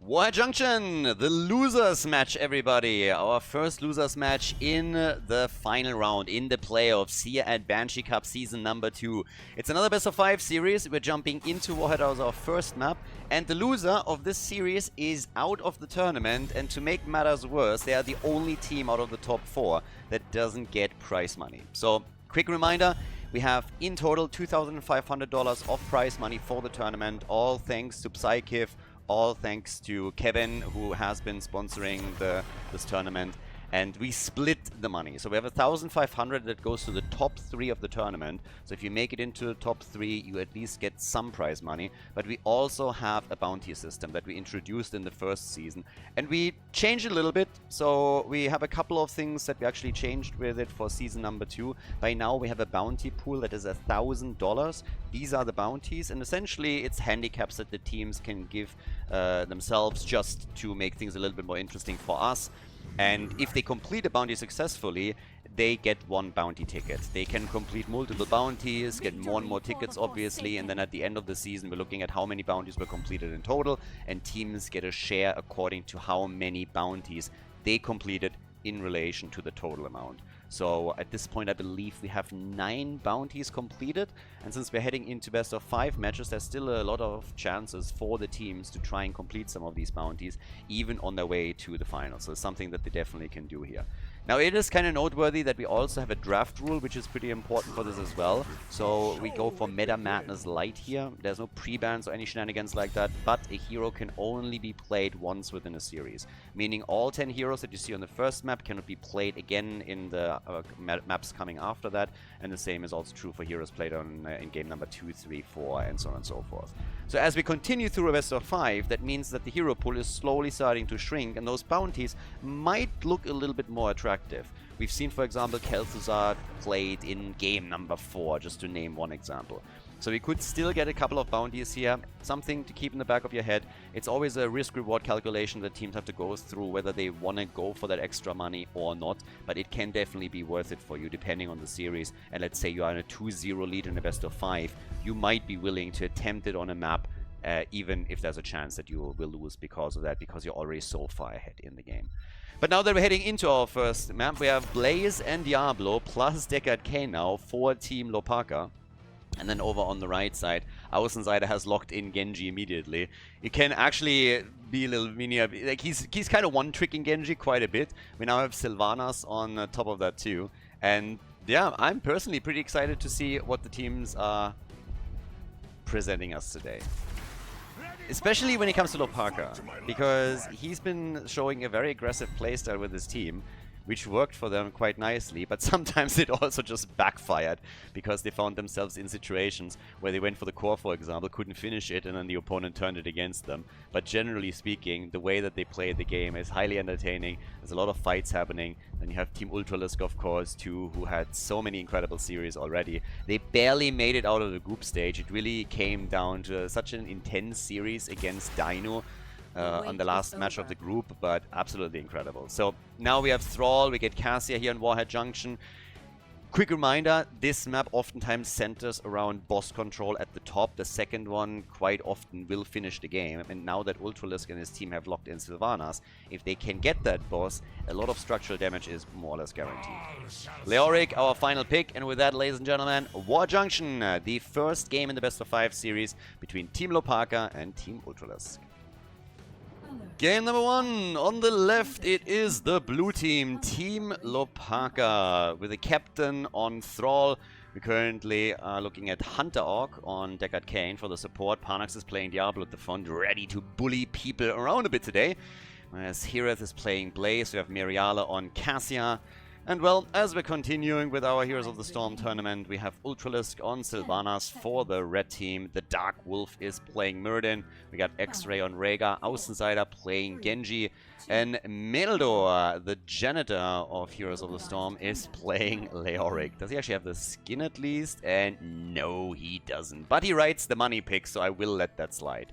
War Junction, the losers match, everybody. Our first losers match in the final round, in the playoffs here at Banshee Cup season number 2. It's another best of 5 series. We're jumping into Warhead as our first map, and the loser of this series is out of the tournament, and to make matters worse, they are the only team out of the top 4 that doesn't get prize money. So, quick reminder, we have in total $2,500 of prize money for the tournament, all thanks to Psychiv. All thanks to Kevin, who has been sponsoring this tournament, and we split the money. So we have 1,500 that goes to the top 3 of the tournament. So if you make it into the top 3, you at least get some prize money. But we also have a bounty system that we introduced in the first season, and we changed it a little bit. So we have a couple of things that we actually changed with it for season number 2. By now we have a bounty pool that is $1,000. These are the bounties, and essentially it's handicaps that the teams can give themselves just to make things a little bit more interesting for us. And if they complete a bounty successfully, they get 1 bounty ticket. They can complete multiple bounties, get more and more tickets, obviously, and then at the end of the season, we're looking at how many bounties were completed in total, and teams get a share according to how many bounties they completed in relation to the total amount. So at this point, I believe we have 9 bounties completed, and since we're heading into best of 5 matches, there's still a lot of chances for the teams to try and complete some of these bounties, even on their way to the finals. So it's something that they definitely can do here. Now, it is kind of noteworthy that we also have a draft rule, which is pretty important for this as well. So we go for Meta Madness Light here. There's no pre-bans or any shenanigans like that, but a hero can only be played once within a series. Meaning all 10 heroes that you see on the first map cannot be played again in the maps coming after that. And the same is also true for heroes played on in game number 2, 3, 4, and so on and so forth. So as we continue through a best of 5, that means that the hero pool is slowly starting to shrink, and those bounties might look a little bit more attractive. We've seen, for example, Khaldor played in game number 4, just to name one example. So we could still get a couple of bounties here, something to keep in the back of your head. It's always a risk-reward calculation that teams have to go through, whether they want to go for that extra money or not, but it can definitely be worth it for you depending on the series. And let's say you are in a 2-0 lead in a best of 5, you might be willing to attempt it on a map, even if there's a chance that you will lose because of that, because you're already so far ahead in the game. But now that we're heading into our first map, we have Blaze and Diablo plus Deckard K now for Team Hlopaka. And then over on the right side, Außenseiter has locked in Genji immediately. It can actually be a little mini, like he's kind of one-tricking Genji quite a bit. We now have Sylvanas on top of that too. And yeah, I'm personally pretty excited to see what the teams are presenting us today. Especially when it comes to Hlopaka, because he's been showing a very aggressive playstyle with his team, which worked for them quite nicely, but sometimes it also just backfired because they found themselves in situations where they went for the core, for example, couldn't finish it, and then the opponent turned it against them. But generally speaking, the way that they play the game is highly entertaining. There's a lot of fights happening. Then you have Team Ultralisk, of course, too, who had so many incredible series already. They barely made it out of the group stage. It really came down to such an intense series against Dino on the last match of the group, but absolutely incredible. So now we have Thrall, we get Cassia here in Warhead Junction. Quick reminder, this map oftentimes centers around boss control at the top. The second one quite often will finish the game, and now that Ultralisk and his team have locked in Sylvanas, if they can get that boss, a lot of structural damage is more or less guaranteed. Leoric, our final pick, and with that, ladies and gentlemen, War Junction, the first game in the best of 5 series between Team Hlopaka and Team Ultralisk. Game number 1, on the left it is the blue team, Team Hlopaka, with a captain on Thrall. We currently are looking at Hunter Orc on Deckard Cain for the support. Parnax is playing Diablo at the front, ready to bully people around a bit today. Whereas Hireth is playing Blaze, we have Miriala on Cassia. And well, as we're continuing with our Heroes of the Storm tournament, we have Ultralisk on Sylvanas for the red team. The Dark Wolf is playing Myrden. We got X-Ray on Rhaegar. Außenseiter playing Genji. And Meldor, the janitor of Heroes of the Storm, is playing Leoric. Does he actually have the skin at least? And no, he doesn't. But he writes the money pick, so I will let that slide.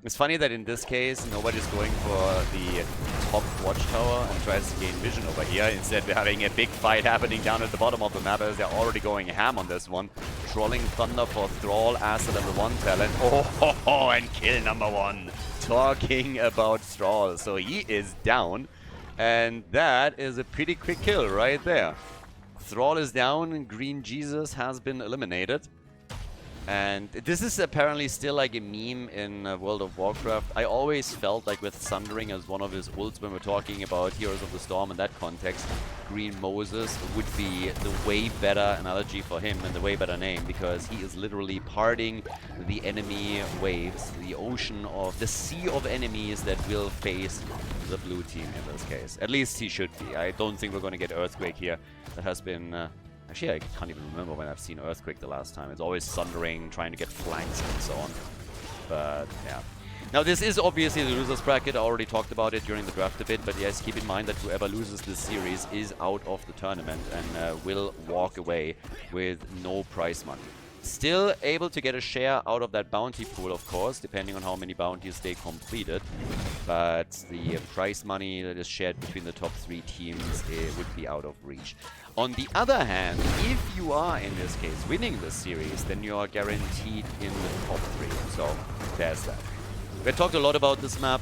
It's funny that in this case, nobody's going for the top watchtower and tries to gain vision over here. Instead, we're having a big fight happening down at the bottom of the map as they're already going ham on this one. Trolling Thunder for Thrall as the level 1 talent. Oh, ho, ho, and kill number 1. talking about Thrall. So he is down, and that is a pretty quick kill right there. Thrall is down, and Green Jesus has been eliminated. And this is apparently still like a meme in World of Warcraft. I always felt like with Sundering as one of his ults when we're talking about Heroes of the Storm in that context, Green Moses would be the way better analogy for him and the way better name, because he is literally parting the enemy waves, the ocean of the sea of enemies that will face the blue team in this case. At least he should be. I don't think we're going to get Earthquake here. That has been... Actually, I can't even remember when I've seen Earthquake the last time. It's always Sundering, trying to get flanks and so on. But, yeah. Now, this is obviously the loser's bracket. I already talked about it during the draft a bit. But yes, keep in mind that whoever loses this series is out of the tournament and will walk away with no prize money. Still able to get a share out of that bounty pool, of course, depending on how many bounties they completed. But the prize money that is shared between the top 3 teams would be out of reach. On the other hand, if you are, in this case, winning this series, then you are guaranteed in the top 3. So, there's that. We talked a lot about this map,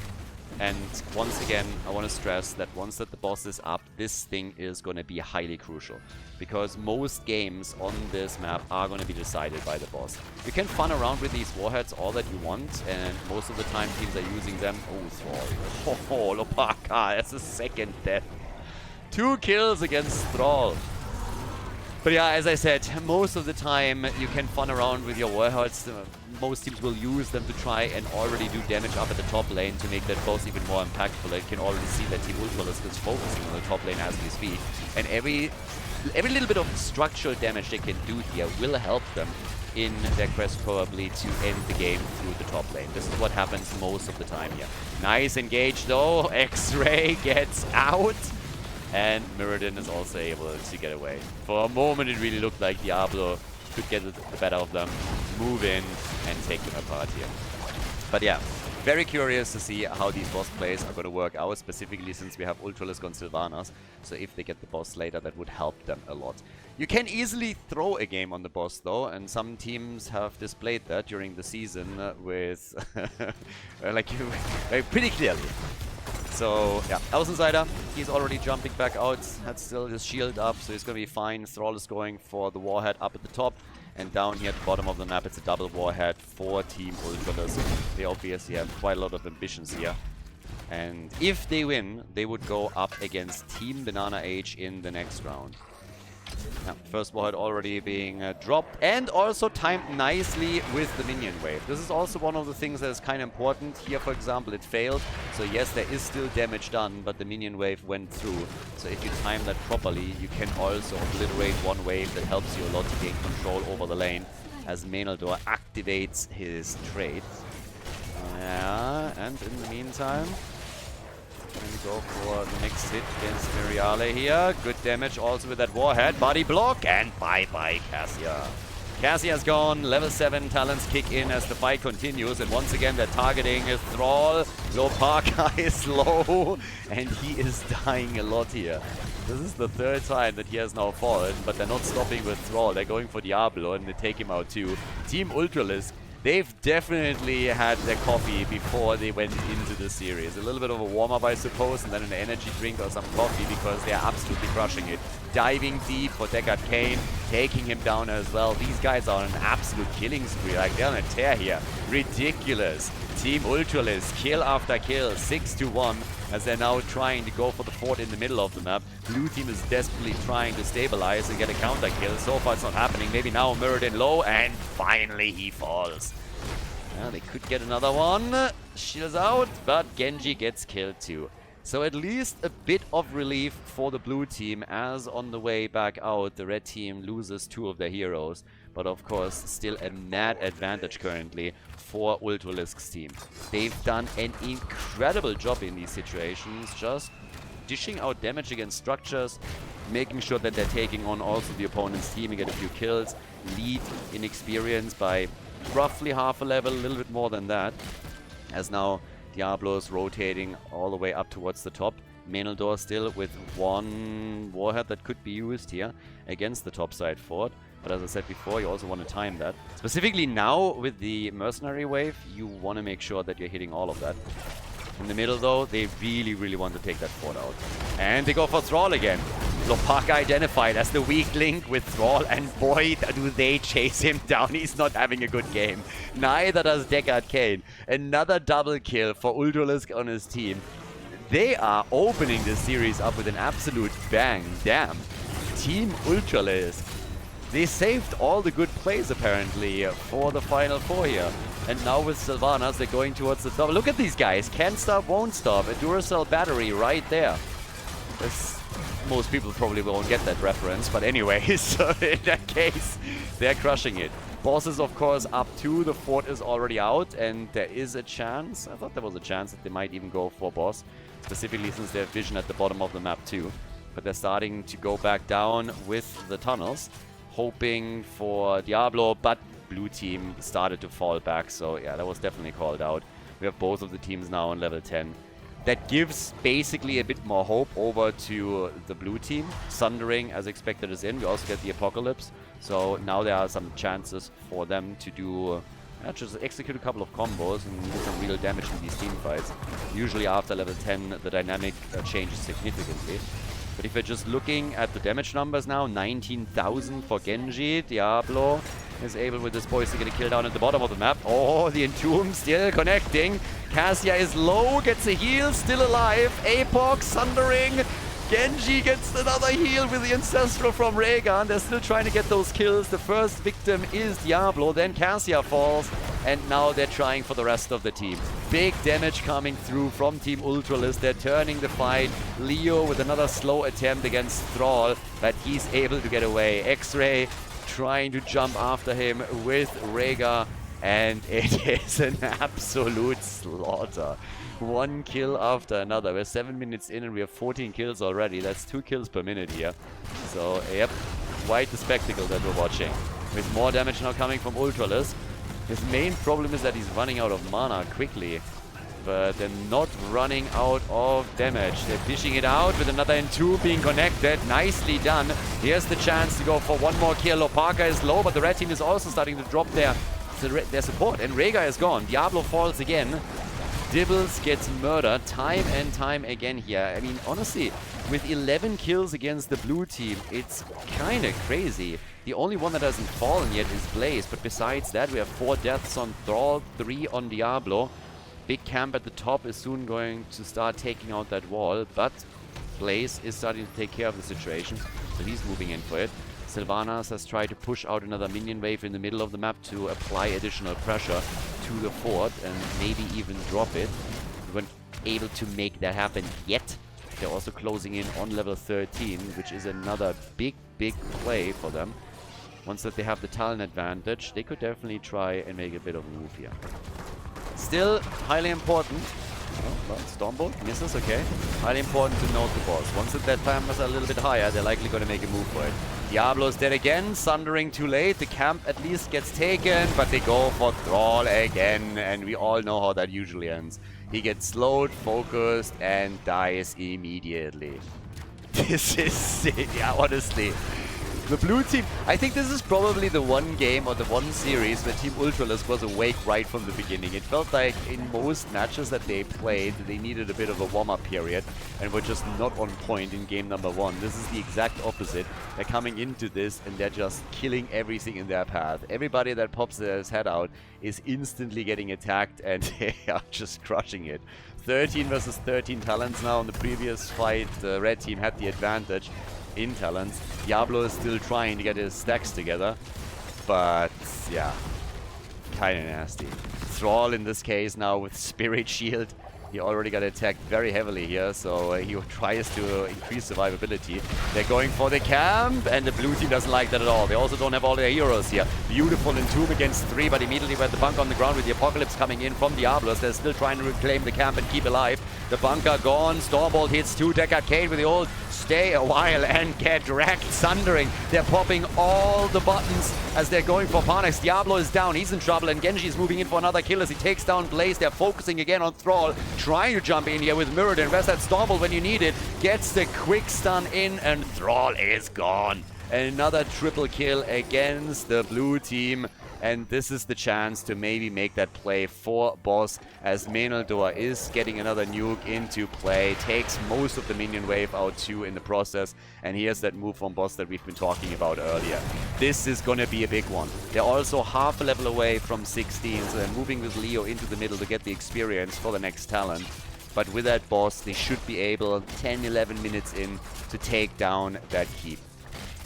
and once again, I want to stress that once that the boss is up, this thing is going to be highly crucial. Because most games on this map are going to be decided by the boss. You can fun around with these warheads all that you want, and most of the time teams are using them. Oh, Thrall. Oh, Hlopaka, that's a second death. 2 kills against Thrall. But yeah, as I said, most of the time you can fun around with your warheads. Most teams will use them to try and already do damage up at the top lane to make that boss even more impactful. You can already see that Team Ultralisk is focusing on the top lane as we speak. And every little bit of structural damage they can do here will help them in their quest probably to end the game through the top lane. This is what happens most of the time here. Nice engage though. X-Ray gets out. And Mirrodin is also able to get away. For a moment, it really looked like Diablo could get the better of them, move in, and take them apart here. But yeah, very curious to see how these boss plays are going to work out, specifically since we have Ultralisk on Sylvanas. So if they get the boss later, that would help them a lot. You can easily throw a game on the boss, though, and some teams have displayed that during the season with like pretty clearly. So, yeah, Außenseiter, he's already jumping back out, had still his shield up, so he's going to be fine. Thrall is going for the warhead up at the top, and down here at the bottom of the map, it's a double warhead for Team Ultralisk. They obviously have quite a lot of ambitions here. And if they win, they would go up against Team Banana Age in the next round. Yeah, first warhead already being dropped, and also timed nicely with the minion wave. This is also one of the things that is kind of important. Here, for example, it failed. So yes, there is still damage done, but the minion wave went through. So if you time that properly, you can also obliterate one wave that helps you a lot to gain control over the lane as Khaldor activates his trait. Yeah, and in the meantime, going to go for the next hit against Miriale here. Good damage also with that warhead. Body block, and bye-bye Cassia. Cassia's gone. Level 7 talents kick in as the fight continues. And once again, they're targeting his Thrall. Hlopaka is low, and he is dying a lot here. This is the 3rd time that he has now fallen, but they're not stopping with Thrall. They're going for Diablo, and they take him out too. Team Ultralisk, they've definitely had their coffee before they went into the series. A little bit of a warm-up, I suppose, and then an energy drink or some coffee, because they're absolutely crushing it. Diving deep for Deckard Cain, taking him down as well. These guys are on an absolute killing spree. Like, they're on a tear here. Ridiculous. Team Ultralisk, kill after kill, 6-1, as they're now trying to go for the fort in the middle of the map. Blue team is desperately trying to stabilize and get a counter kill. So far it's not happening. Maybe now Mirrodin low, and finally he falls. Well, they could get another one. Shields out, but Genji gets killed too. So at least a bit of relief for the blue team, as on the way back out, the red team loses 2 of their heroes. But of course, still a mad advantage currently for Ultralisk's team. They've done an incredible job in these situations, just dishing out damage against structures, making sure that they're taking on also the opponent's team and get a few kills, lead in experience by roughly half a level, a little bit more than that, as now Diablo's rotating all the way up towards the top. Khaldor still with 1 warhead that could be used here against the topside fort. But as I said before, you also want to time that. Specifically now, with the Mercenary Wave, you want to make sure that you're hitting all of that. In the middle, though, they really, really want to take that fort out. And they go for Thrall again. Hlopaka identified as the weak link with Thrall, and boy, do they chase him down. He's not having a good game. Neither does Deckard Cain. Another double kill for Ultralisk on his team. They are opening this series up with an absolute bang. Damn. Team Ultralisk. They saved all the good plays, apparently, for the Final Four here. And now with Sylvanas, they're going towards the top. Look at these guys. Can't stop, won't stop. A Duracell battery right there. Most people probably won't get that reference. But anyway, so in that case, they're crushing it. Boss is, of course, up 2. The fort is already out. And there is a chance. I thought there was a chance that they might even go for boss. Specifically since they have vision at the bottom of the map too. But they're starting to go back down with the tunnels. Hoping for Diablo, but blue team started to fall back, so yeah, that was definitely called out. We have both of the teams now on level 10. That gives basically a bit more hope over to the blue team. Sundering, as expected, is in. We also get the Apocalypse, so now there are some chances for them to do just execute a couple of combos and do some real damage in these team fights. Usually after level 10, the dynamic changes significantly. But if we're just looking at the damage numbers now, 19,000 for Genji. Diablo is able with this poise to get a kill down at the bottom of the map. Oh, the Entomb still connecting. Cassia is low, gets a heal, still alive. Apoc, Sundering. Genji gets another heal with the Ancestral from Rhaegar. They're still trying to get those kills. The first victim is Diablo, then Cassia falls. And now they're trying for the rest of the team. Big damage coming through from Team Ultralisk. They're turning the fight. Leo with another slow attempt against Thrall, but he's able to get away. X-Ray trying to jump after him with Rhaegar, and it is an absolute slaughter. One kill after another. We're 7 minutes in and we have 14 kills already. That's 2 kills per minute here. So, yep, quite the spectacle that we're watching. With more damage now coming from Ultralisk. His main problem is that he's running out of mana quickly. But they're not running out of damage. They're dishing it out with another N2 being connected. Nicely done. Here's the chance to go for one more kill. Hlopaka is low, but the red team is also starting to drop their support. And Rhaegar is gone. Diablo falls again. Dibbles gets murdered time and time again here. I mean, honestly, with 11 kills against the blue team, it's kind of crazy. The only one that hasn't fallen yet is Blaze, but besides that, we have 4 deaths on Thrall, 3 on Diablo. Big camp at the top is soon going to start taking out that wall, but Blaze is starting to take care of the situation, so he's moving in for it. Sylvanas has tried to push out another minion wave in the middle of the map to apply additional pressure to the fort and maybe even drop it. We weren't able to make that happen yet. They're also closing in on level 13, which is another big play for them. Once that they have the talent advantage, they could definitely try and make a bit of a move here. Still highly important. Oh, well, Stormbolt misses, okay. Highly important to note the boss. Once that time is a little bit higher, they're likely going to make a move for it. Diablo's dead again, Sundering too late. The camp at least gets taken, but they go for Thrall again, and we all know how that usually ends. He gets slowed, focused, and dies immediately. This is, yeah, honestly. The blue team, I think this is probably the one game or the one series where Team Ultralisk was awake right from the beginning. It felt like in most matches that they played, they needed a bit of a warm-up period and were just not on point in game number 1. This is the exact opposite. They're coming into this and they're just killing everything in their path. Everybody that pops their head out is instantly getting attacked and they are just crushing it. 13 versus 13 talents now. In the previous fight, the red team had the advantage in talents. Diablo is still trying to get his stacks together, but yeah, kind of nasty. Thrall in this case now with Spirit Shield. He already got attacked very heavily here, so he tries to increase survivability. They're going for the camp, and the blue team doesn't like that at all. They also don't have all their heroes here. Beautiful Entomb against 3, but immediately with the bunker on the ground with the Apocalypse coming in from Diablos. They're still trying to reclaim the camp and keep alive. The bunker gone. Stormbolt hits 2. Deckard Cain with the old stay a while and get wrecked. Sundering. They're popping all the buttons as they're going for Parnex. Diablo is down. He's in trouble, and Genji is moving in for another kill as he takes down Blaze. They're focusing again on Thrall, trying to jump in here with Mirrodin. Where's that Stormbolt when you need it? Gets the quick stun in, and Thrall is gone. Another triple kill against the blue team. And this is the chance to maybe make that play for boss, as Khaldor is getting another nuke into play, takes most of the minion wave out too in the process, and here's that move from boss that we've been talking about earlier. This is gonna be a big one. They're also half a level away from 16, so they're moving with Leo into the middle to get the experience for the next talent. But with that boss, they should be able, 10-11 minutes in, to take down that keep.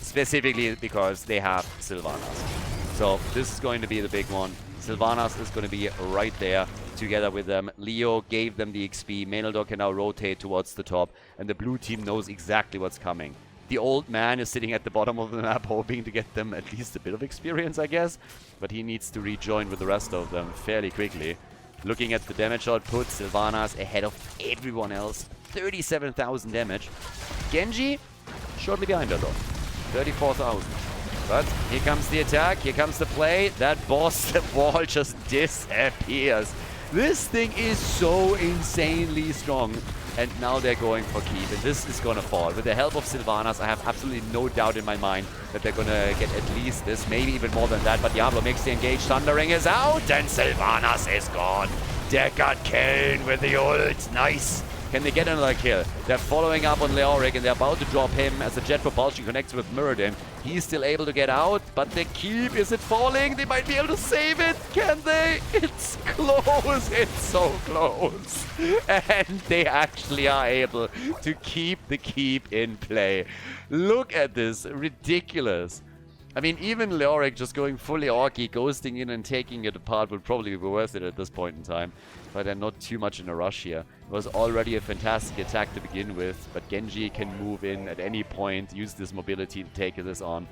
Specifically because they have Sylvanas. So this is going to be the big one. Sylvanas is going to be right there together with them. Leo gave them the XP. Khaldor can now rotate towards the top. And the blue team knows exactly what's coming. The old man is sitting at the bottom of the map hoping to get them at least a bit of experience, I guess. But he needs to rejoin with the rest of them fairly quickly. Looking at the damage output, Sylvanas ahead of everyone else. 37,000 damage. Genji, shortly behind her though. 34,000. But here comes the attack, here comes the play. That boss, the wall just disappears. This thing is so insanely strong. And now they're going for keep, and this is gonna fall. With the help of Sylvanas, I have absolutely no doubt in my mind that they're gonna get at least this, maybe even more than that. But Diablo makes the engage, Thundering is out, and Sylvanas is gone. They got killed with the ult, nice. Can they get another kill? They're following up on Leoric, and they're about to drop him as the jet propulsion connects with Muradin. He's still able to get out, but the keep, is it falling? They might be able to save it. Can they? It's close. It's so close. And they actually are able to keep the keep in play. Look at this. Ridiculous. I mean, even Leoric just going fully orky, ghosting in and taking it apart would probably be worth it at this point in time. But they're not too much in a rush here. It was already a fantastic attack to begin with, but Genji can move in at any point, use this mobility to take this on.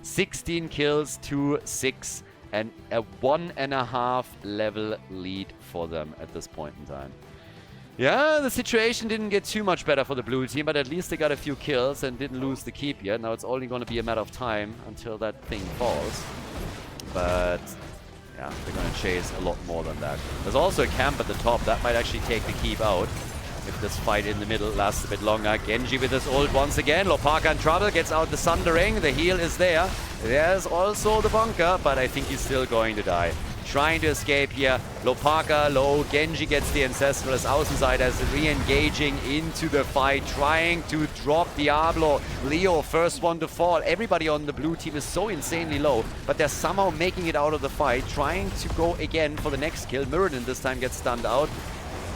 16 kills to 6, and a 1.5 level lead for them at this point in time. Yeah, the situation didn't get too much better for the blue team, but at least they got a few kills and didn't lose the keep yet. Now it's only going to be a matter of time until that thing falls. But yeah, they're going to chase a lot more than that. There's also a camp at the top. That might actually take the keep out if this fight in the middle lasts a bit longer. Genji with his ult once again. Hlopaka in trouble, gets out the Sundering. The heal is there. There's also the bunker, but I think he's still going to die. Trying to escape here. Hlopaka low. Genji gets the Ancestral as Außenseiter is re-engaging into the fight. Trying to drop Diablo. Leo, first one to fall. Everybody on the blue team is so insanely low, but they're somehow making it out of the fight. Trying to go again for the next kill. Muradin this time gets stunned out.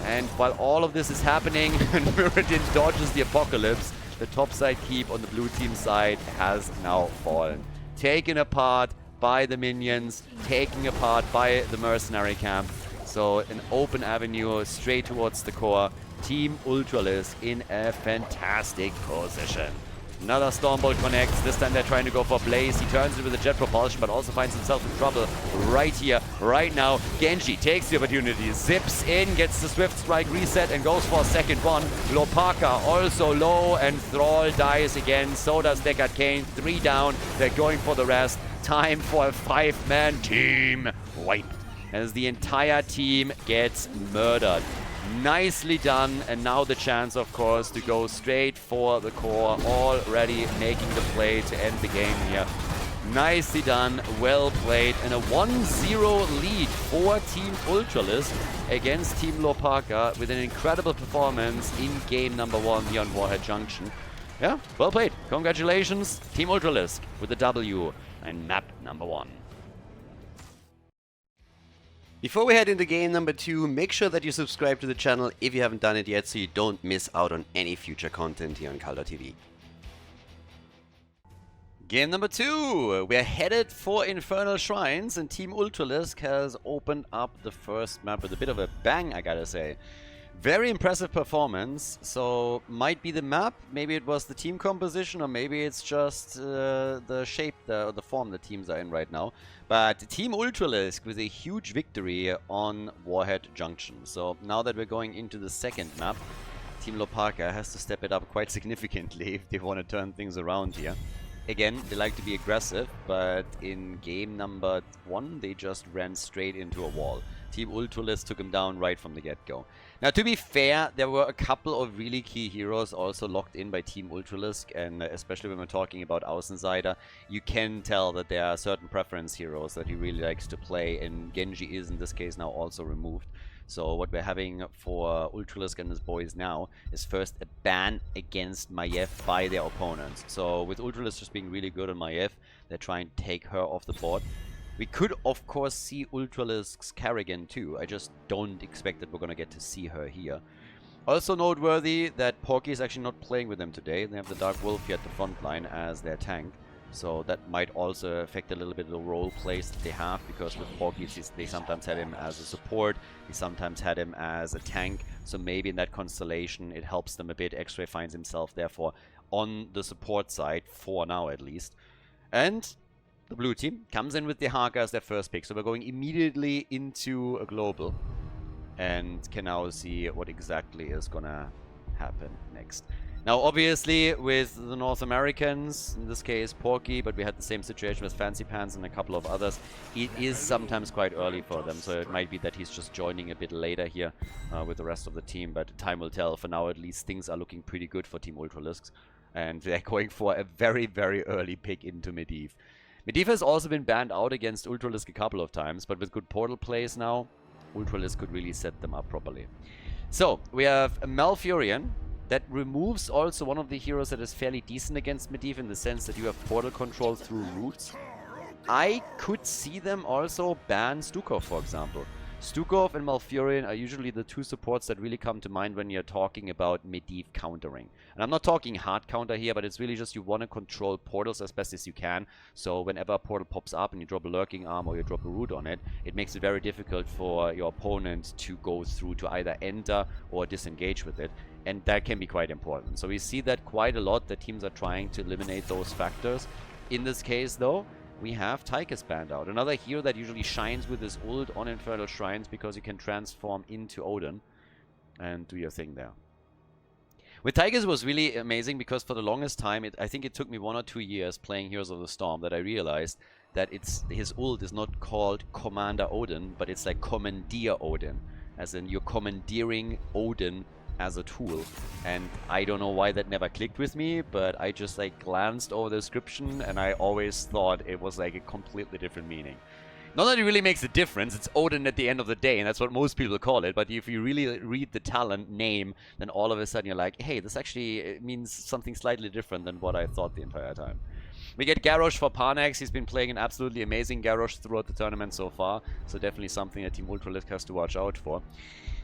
And while all of this is happening, Muradin dodges the apocalypse. The topside keep on the blue team side has now fallen. Taken apart by the minions, taken apart by the mercenary camp. So an open avenue straight towards the core. Team Ultralisk in a fantastic position. Another Stormbolt connects. This time they're trying to go for Blaze. He turns it with a jet propulsion, but also finds himself in trouble right here, right now. Genji takes the opportunity, zips in, gets the Swift Strike reset, and goes for a second one. Hlopaka also low, and Thrall dies again. So does Decade 3 down. They're going for the rest. Time for a 5-man team wipe as the entire team gets murdered. Nicely done, and now the chance, of course, to go straight for the core, already making the play to end the game here. Nicely done, well played, and a 1-0 lead for Team Ultralisk against Team Hlopaka with an incredible performance in game number 1 here on Warhead Junction. Yeah, well played. Congratulations, Team Ultralisk with the W and map number 1. Before we head into game number 2, make sure that you subscribe to the channel if you haven't done it yet so you don't miss out on any future content here on Khaldor TV. Game number 2, we're headed for Infernal Shrines, and Team Ultralisk has opened up the first map with a bit of a bang, I gotta say. Very impressive performance, so might be the map, maybe it was the team composition, or maybe it's just the shape, the form the teams are in right now. But Team Ultralisk with a huge victory on Warhead Junction. So now that we're going into the second map, Team Hlopaka has to step it up quite significantly if they want to turn things around here. Again, they like to be aggressive, but in game number 1, they just ran straight into a wall. Team Ultralisk took him down right from the get-go. Now, to be fair, there were a couple of really key heroes also locked in by Team Ultralisk, and especially when we're talking about Außenseiter, you can tell that there are certain preference heroes that he really likes to play, and Genji is in this case now also removed. So what we're having for Ultralisk and his boys now is first a ban against Maiev by their opponents. So with Ultralisk just being really good on Maiev, they're trying to take her off the board. We could, of course, see Ultralisk's Kerrigan too. I just don't expect that we're going to get to see her here. Also noteworthy that Porky is actually not playing with them today. They have the Dark Wolf here at the front line as their tank. So that might also affect a little bit of the role plays that they have, because with Porky, they sometimes had him as a support, they sometimes had him as a tank. So maybe in that constellation it helps them a bit. X-Ray finds himself therefore on the support side, for now at least. And the blue team comes in with the Hlopaka as their first pick. So we're going immediately into a global and can now see what exactly is gonna happen next. Now, obviously, with the North Americans, in this case Porky, but we had the same situation with Fancy Pants and a couple of others, it is sometimes quite early for them, so it might be that he's just joining a bit later here with the rest of the team, but time will tell. For now, at least, things are looking pretty good for Team Ultralisks, and they're going for a very, very early pick into Medivh. Medivh has also been banned out against Ultralisk a couple of times, but with good portal plays now, Ultralisk could really set them up properly. So, we have a Malfurion. That removes also one of the heroes that is fairly decent against Medivh, in the sense that you have portal control through roots. I could see them also ban Stukov, for example. Stukov and Malfurion are usually the two supports that really come to mind when you're talking about Medivh countering. And I'm not talking hard counter here, but it's really just you want to control portals as best as you can. So whenever a portal pops up and you drop a lurking arm or you drop a root on it, it makes it very difficult for your opponent to go through to either enter or disengage with it. And that can be quite important. So we see that quite a lot, that teams are trying to eliminate those factors. In this case, though, we have Tychus banned out. Another hero that usually shines with his ult on Infernal Shrines, because you can transform into Odin and do your thing there. With Tychus, it was really amazing, because for the longest time, I think it took me 1 or 2 years playing Heroes of the Storm that I realized that his ult is not called Commander Odin, but it's like Commandeer Odin. As in, you're commandeering Odin as a tool, and I don't know why that never clicked with me, but I just like glanced over the description and I always thought it was like a completely different meaning. Not that it really makes a difference, it's Odin at the end of the day, and that's what most people call it, but if you really read the talent name, then all of a sudden you're like, hey, this actually means something slightly different than what I thought the entire time. We get Garrosh for Parnax. He's been playing an absolutely amazing Garrosh throughout the tournament so far, so definitely something that Team Ultralisk has to watch out for.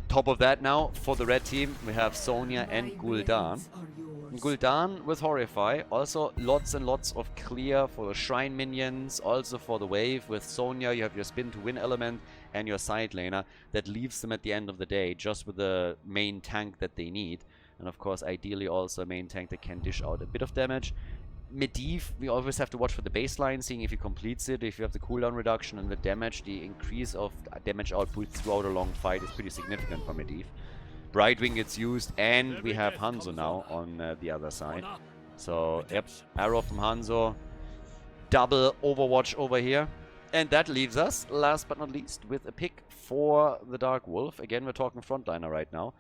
Top of that now, for the red team, we have Sonya and Gul'dan. Gul'dan with Horrify, also lots and lots of clear for the Shrine minions, also for the wave. With Sonya, you have your spin to win element and your side laner. That leaves them at the end of the day just with the main tank that they need. And of course, ideally also a main tank that can dish out a bit of damage. Medivh, we always have to watch for the baseline, seeing if he completes it, if you have the cooldown reduction and the damage, the increase of damage output throughout a long fight is pretty significant for Medivh. Brightwing gets used, and we have Hanzo now on the other side. So, yep, arrow from Hanzo, double Overwatch over here. And that leaves us, last but not least, with a pick for the Dark Wolf. Again, we're talking frontliner right now.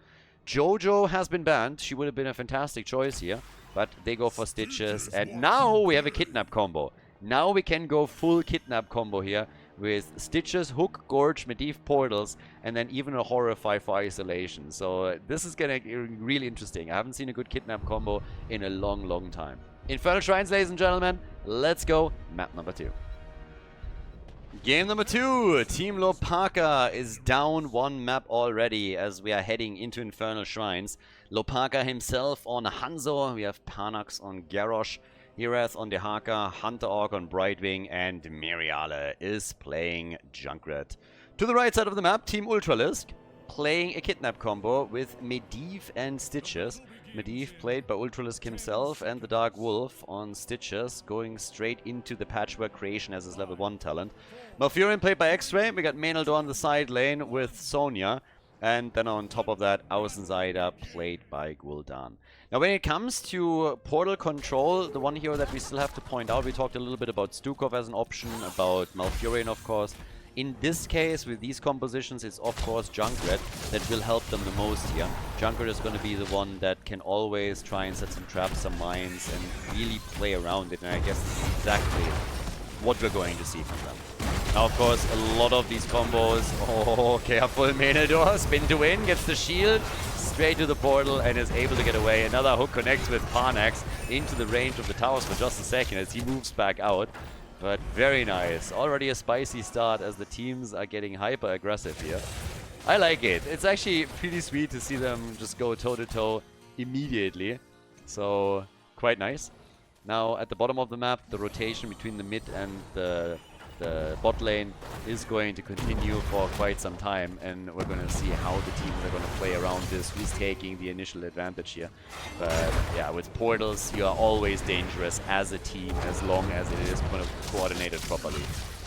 Jojo has been banned. She would have been a fantastic choice here, but they go for Stitches, and now we have a Kidnap combo. Now we can go full Kidnap combo here with Stitches, Hook, Gorge, Medivh portals, and then even a Horrify for isolation. So this is gonna be really interesting. I haven't seen a good Kidnap combo in a long, long time. Infernal Shrines, ladies and gentlemen, let's go. Map number 2. Game number 2, Team Hlopaka is down 1 map already as we are heading into Infernal Shrines. Hlopaka himself on Hanzo, we have Panax on Garrosh, Hirath on Dehaka, Hunter Orc on Brightwing, and Miriale is playing Junkrat. To the right side of the map, Team Ultralisk playing a Kidnap combo with Medivh and Stitches. Medivh played by Ultralisk himself, and the Dark Wolf on Stitches, going straight into the Patchwork creation as his level 1 talent. Malfurion played by X-Ray. We got Maynildo on the side lane with Sonya. And then on top of that, Außenseiter played by Gul'dan. Now when it comes to portal control, the one hero that we still have to point out, we talked a little bit about Stukov as an option, about Malfurion of course. In this case, with these compositions, it's of course Junkrat that will help them the most here. Junkrat is going to be the one that can always try and set some traps, some mines, and really play around it. And I guess this is exactly what we're going to see from them. Now, of course, a lot of these combos. Oh, careful, Menador. Spin to win, gets the shield, straight to the portal, and is able to get away. Another hook connects with Parnax into the range of the towers for just a second as he moves back out. But very nice. Already a spicy start as the teams are getting hyper aggressive here. I like it. It's actually pretty sweet to see them just go toe-to-toe immediately. So, quite nice. Now, at the bottom of the map, the rotation between the mid and the bot lane is going to continue for quite some time, and we're going to see how the teams are going to play around this, who's taking the initial advantage here. But yeah, with portals, you are always dangerous as a team as long as it is kind of coordinated properly.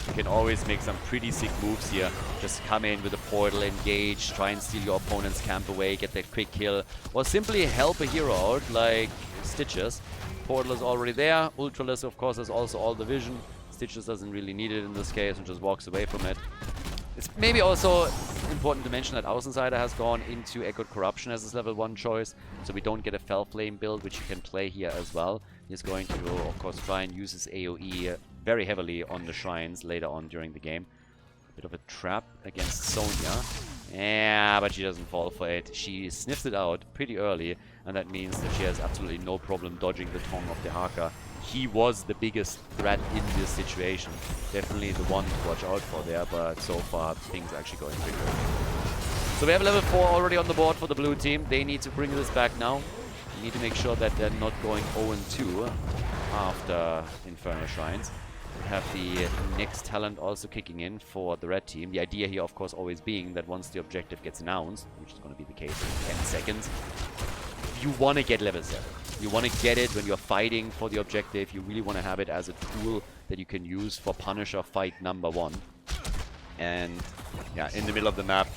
You can always make some pretty sick moves here. Just come in with a portal, engage, try and steal your opponent's camp away, get that quick kill, or simply help a hero out like Stitches. Portal is already there. Ultralisk, of course, has also all the vision. Stitches doesn't really need it in this case and just walks away from it. It's maybe also important to mention that Außenseiter has gone into Echoed Corruption as his level 1 choice, so we don't get a Fell Flame build, which you can play here as well. He's going to, of course, try and use his AoE very heavily on the shrines later on during the game. A bit of a trap against Sonya. Yeah, but she doesn't fall for it. She sniffs it out pretty early, and that means that she has absolutely no problem dodging the tongue of Hlopaka. He was the biggest threat in this situation. Definitely the one to watch out for there, but so far things are actually going pretty good. So we have level 4 already on the board for the blue team. They need to bring this back now. They need to make sure that they're not going 0-2 after Infernal Shrines. We have the next talent also kicking in for the red team. The idea here, of course, always being that once the objective gets announced, which is going to be the case in 10 seconds, you want to get level 7. You want to get it when you're fighting for the objective. You really want to have it as a tool that you can use for Punisher fight number 1. And yeah, in the middle of the map,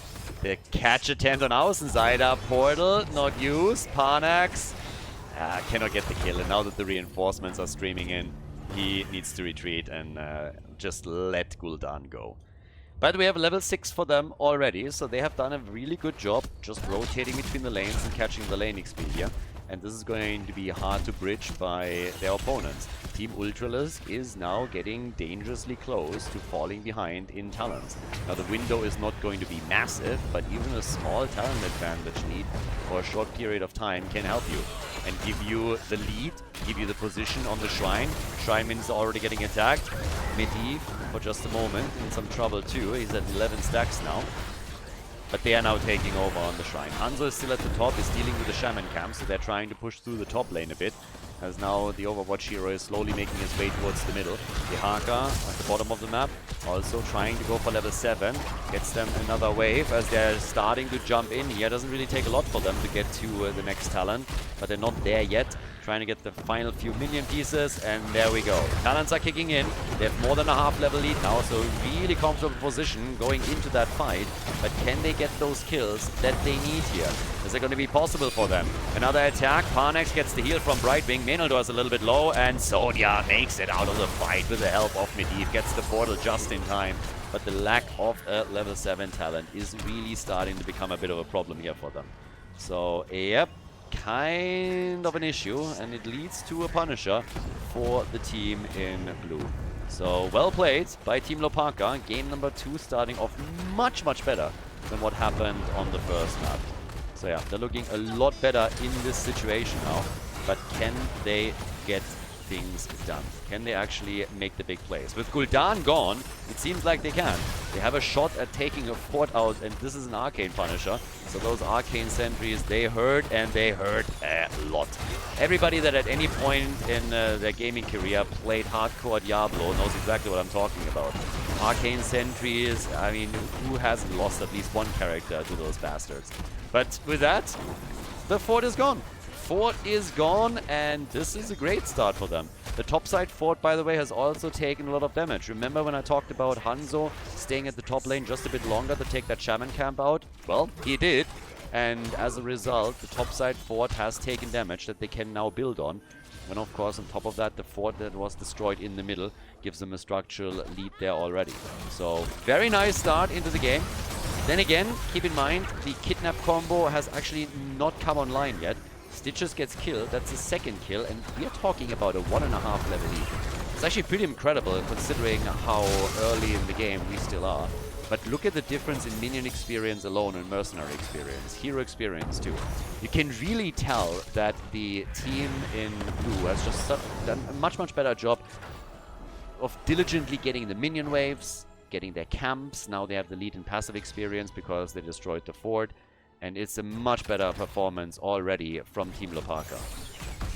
the catch attempt on Außenseiter. Portal, not used. Parnax cannot get the kill. And now that the reinforcements are streaming in, he needs to retreat and just let Gul'dan go. But we have level 6 for them already, so they have done a really good job just rotating between the lanes and catching the lane XP here. And this is going to be hard to bridge by their opponents. Team Ultralisk is now getting dangerously close to falling behind in talents. Now the window is not going to be massive, but even a small talent advantage lead for a short period of time can help you and give you the lead, give you the position on the shrine. Shrineman is already getting attacked. Medivh, for just a moment, in some trouble too. He's at 11 stacks now. But they are now taking over on the shrine. Hanzo is still at the top, is dealing with the shaman camp, so they're trying to push through the top lane a bit. As now the Overwatch hero is slowly making his way towards the middle. Hlopaka at the bottom of the map, also trying to go for level 7. Gets them another wave as they're starting to jump in here. Doesn't really take a lot for them to get to the next talent, but they're not there yet. Trying to get the final few minion pieces, and there we go. Talents are kicking in. They have more than a half level lead now, so really comfortable position going into that fight. But can they get those kills that they need here? Is it going to be possible for them? Another attack. Parnax gets the heal from Brightwing. Menaldor is a little bit low, and Sonya makes it out of the fight with the help of Medivh. Gets the portal just in time. But the lack of a level 7 talent is really starting to become a bit of a problem here for them. So, yep. Kind of an issue, and it leads to a Punisher for the team in blue. So well played by Team Hlopaka. Game number 2 starting off much better than what happened on the first map. So yeah, they're looking a lot better in this situation now. But can they get things done? Can they actually make the big plays? With Gul'dan gone, it seems like they can. They have a shot at taking a fort out, and this is an arcane Punisher. So those arcane sentries, they hurt, and they hurt a lot. Everybody that at any point in their gaming career played hardcore Diablo knows exactly what I'm talking about. Arcane sentries, I mean, who hasn't lost at least one character to those bastards? But with that, the fort is gone. Fort is gone, and this is a great start for them. The topside fort, by the way, has also taken a lot of damage. Remember when I talked about Hanzo staying at the top lane just a bit longer to take that shaman camp out? Well, he did, and as a result, the topside fort has taken damage that they can now build on. And of course, on top of that, the fort that was destroyed in the middle gives them a structural lead there already. So, very nice start into the game. Then again, keep in mind, the kidnap combo has actually not come online yet. Stitches gets killed, that's the second kill, and we are talking about a 1.5 level lead. It's actually pretty incredible considering how early in the game we still are. But look at the difference in minion experience alone and mercenary experience, hero experience too. You can really tell that the team in blue has just done a much better job of diligently getting the minion waves, getting their camps. Now they have the lead in passive experience because they destroyed the fort. And it's a much better performance already from Team Hlopaka.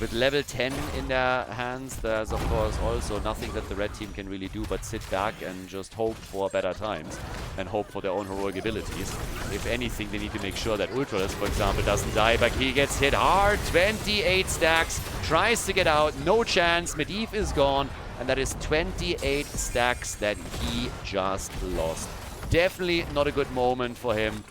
With level 10 in their hands, there's of course also nothing that the red team can really do but sit back and just hope for better times and hope for their own heroic abilities. If anything, they need to make sure that Ultralisk, for example, doesn't die, but he gets hit hard. 28 stacks, tries to get out, no chance. Medivh is gone, and that is 28 stacks that he just lost. Definitely not a good moment for him.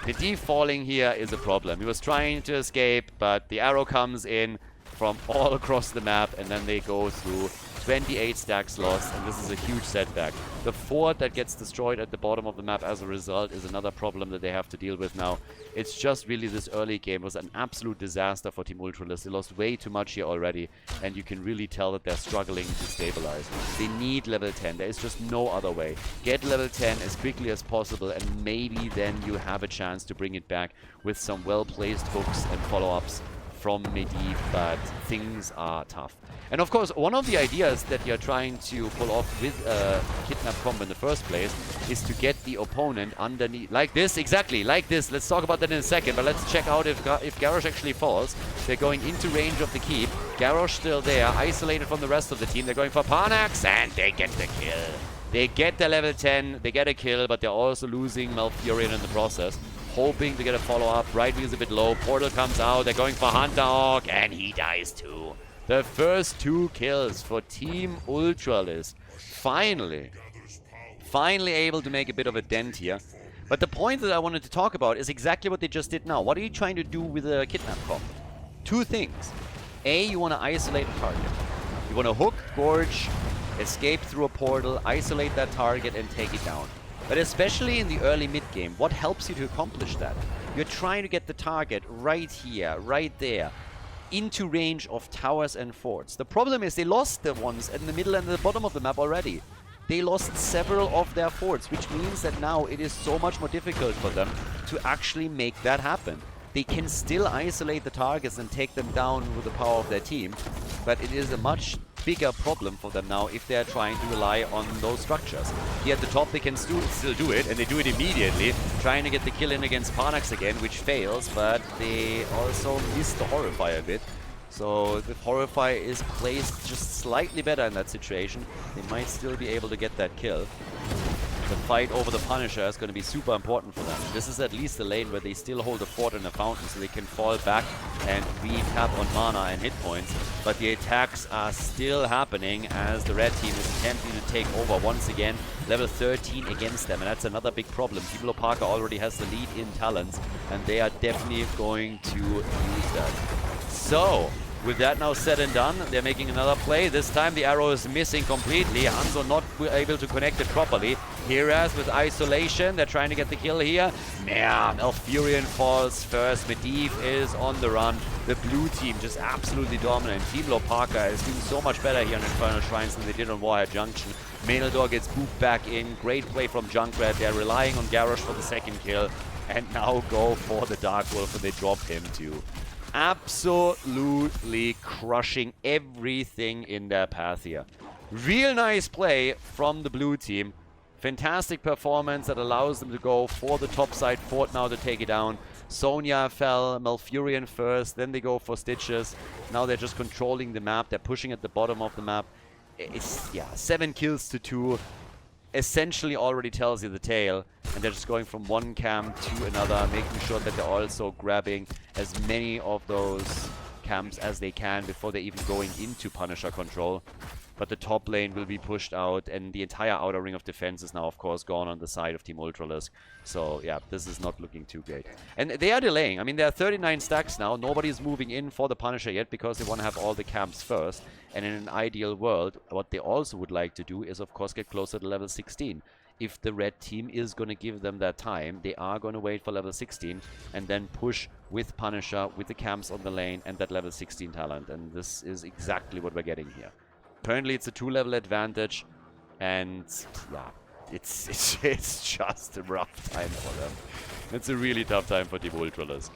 Medivh falling here is a problem. He was trying to escape, but the arrow comes in from all across the map, and then they go through 28 stacks lost, and this is a huge setback. The fort that gets destroyed at the bottom of the map as a result is another problem that they have to deal with now. It's just really this early game was an absolute disaster for Team Ultralisk. They lost way too much here already, and you can really tell that they're struggling to stabilize. They need level 10. There is just no other way. Get level 10 as quickly as possible, and maybe then you have a chance to bring it back with some well-placed hooks and follow-ups from Medivh, but things are tough. And of course, one of the ideas that you're trying to pull off with Kidnap combo in the first place is to get the opponent underneath, like this, exactly, like this. Let's talk about that in a second, but let's check out if Garrosh actually falls. They're going into range of the keep. Garrosh still there, isolated from the rest of the team. They're going for Parnax, and they get the kill. They get the level 10, they get a kill, but they're also losing Malfurion in the process. Hoping to get a follow-up. Right wheel is a bit low. Portal comes out. They're going for Hunter Hawk, and he dies too. The first 2 kills for Team Ultralisk. Finally able to make a bit of a dent here. But the point that I wanted to talk about is exactly what they just did now. What are you trying to do with a Kidnap combo? 2 things. A, you want to isolate a target. You want to hook, gorge, escape through a portal, isolate that target, and take it down. But especially in the early mid-game, what helps you to accomplish that? You're trying to get the target right here, right there, into range of towers and forts. The problem is they lost the ones in the middle and the bottom of the map already. They lost several of their forts, which means that now it is so much more difficult for them to actually make that happen. They can still isolate the targets and take them down with the power of their team, but it is a much bigger problem for them now if they're trying to rely on those structures. Here at the top they can still do it, and they do it immediately, trying to get the kill in against Parnax again, which fails, but they also miss the Horrify a bit. So if Horrify is placed just slightly better in that situation, they might still be able to get that kill. The fight over the Punisher is going to be super important for them. This is at least a lane where they still hold a fort and a fountain, so they can fall back and re-tap on mana and hit points. But the attacks are still happening as the red team is attempting to take over once again. Level 13 against them, and that's another big problem. Team Hlopaka already has the lead in talents, and they are definitely going to use that. So, with that now said and done, they're making another play. This time the arrow is missing completely. Hanzo not able to connect it properly. Heras with isolation. They're trying to get the kill here. Man, Malfurion falls first. Medivh is on the run. The blue team just absolutely dominant. Team Hlopaka is doing so much better here on Infernal Shrines than they did on Warhead Junction. Menaldor gets booped back in. Great play from Junkrat. They're relying on Garrosh for the second kill. And now go for the Dark Wolf, and they drop him too. Absolutely crushing everything in their path here. Real nice play from the blue team. Fantastic performance that allows them to go for the topside fort now to take it down. Sonya fell, Malfurion first, then they go for Stitches. Now they're just controlling the map. They're pushing at the bottom of the map. It's, yeah, 7 kills to 2. Essentially already tells you the tale, and they're just going from one camp to another, making sure that they're also grabbing as many of those camps as they can before they're even going into Punisher control. but the top lane will be pushed out, and the entire outer ring of defense is now, of course, gone on the side of Team Ultralisk. So, yeah, this is not looking too great. And they are delaying. I mean, there are 39 stacks now. Nobody's moving in for the Punisher yet because they want to have all the camps first. And in an ideal world, what they also would like to do is, of course, get closer to level 16. If the red team is going to give them that time, they are going to wait for level 16 and then push with Punisher, with the camps on the lane and that level 16 talent. And this is exactly what we're getting here. Apparently, it's a 2-level advantage, and yeah, it's just a rough time for them. It's a really tough time for Team Ultralisk.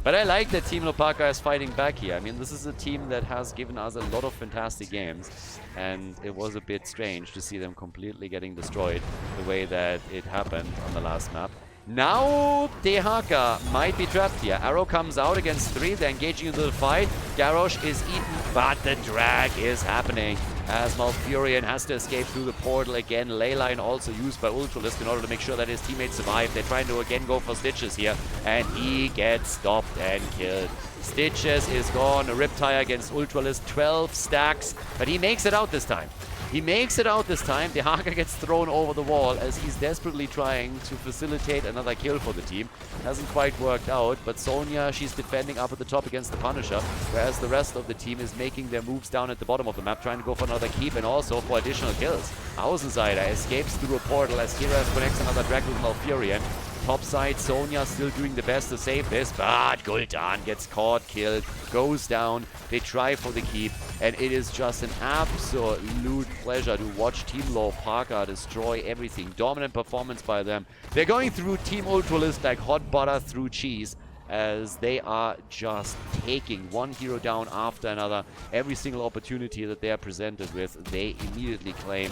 But I like that Team Hlopaka is fighting back here. I mean, this is a team that has given us a lot of fantastic games, and it was a bit strange to see them completely getting destroyed the way that it happened on the last map. Now, Dehaka might be trapped here. Arrow comes out against 3. They're engaging into the fight. Garrosh is eaten, but the drag is happening as Malfurion has to escape through the portal again. Leyline also used by Ultralisk in order to make sure that his teammates survive. They're trying to again go for Stitches here, and he gets stopped and killed. Stitches is gone. A Riptire against Ultralisk. 12 stacks, but he makes it out this time. He makes it out this time. Dehaka gets thrown over the wall as he's desperately trying to facilitate another kill for the team. Hasn't quite worked out, but Sonya, she's defending up at the top against the Punisher, whereas the rest of the team is making their moves down at the bottom of the map, trying to go for another keep and also for additional kills. Außenseiter escapes through a portal as Kiraz connects another drag with Malfurion. Top side, Sonya still doing the best to save this, but Gul'dan gets caught, killed, goes down. They try for the keep, and it is just an absolute pleasure to watch Team Hlopaka destroy everything. Dominant performance by them. They're going through Team Ultralisk like hot butter through cheese, as they are just taking one hero down after another. Every single opportunity that they are presented with, they immediately claim.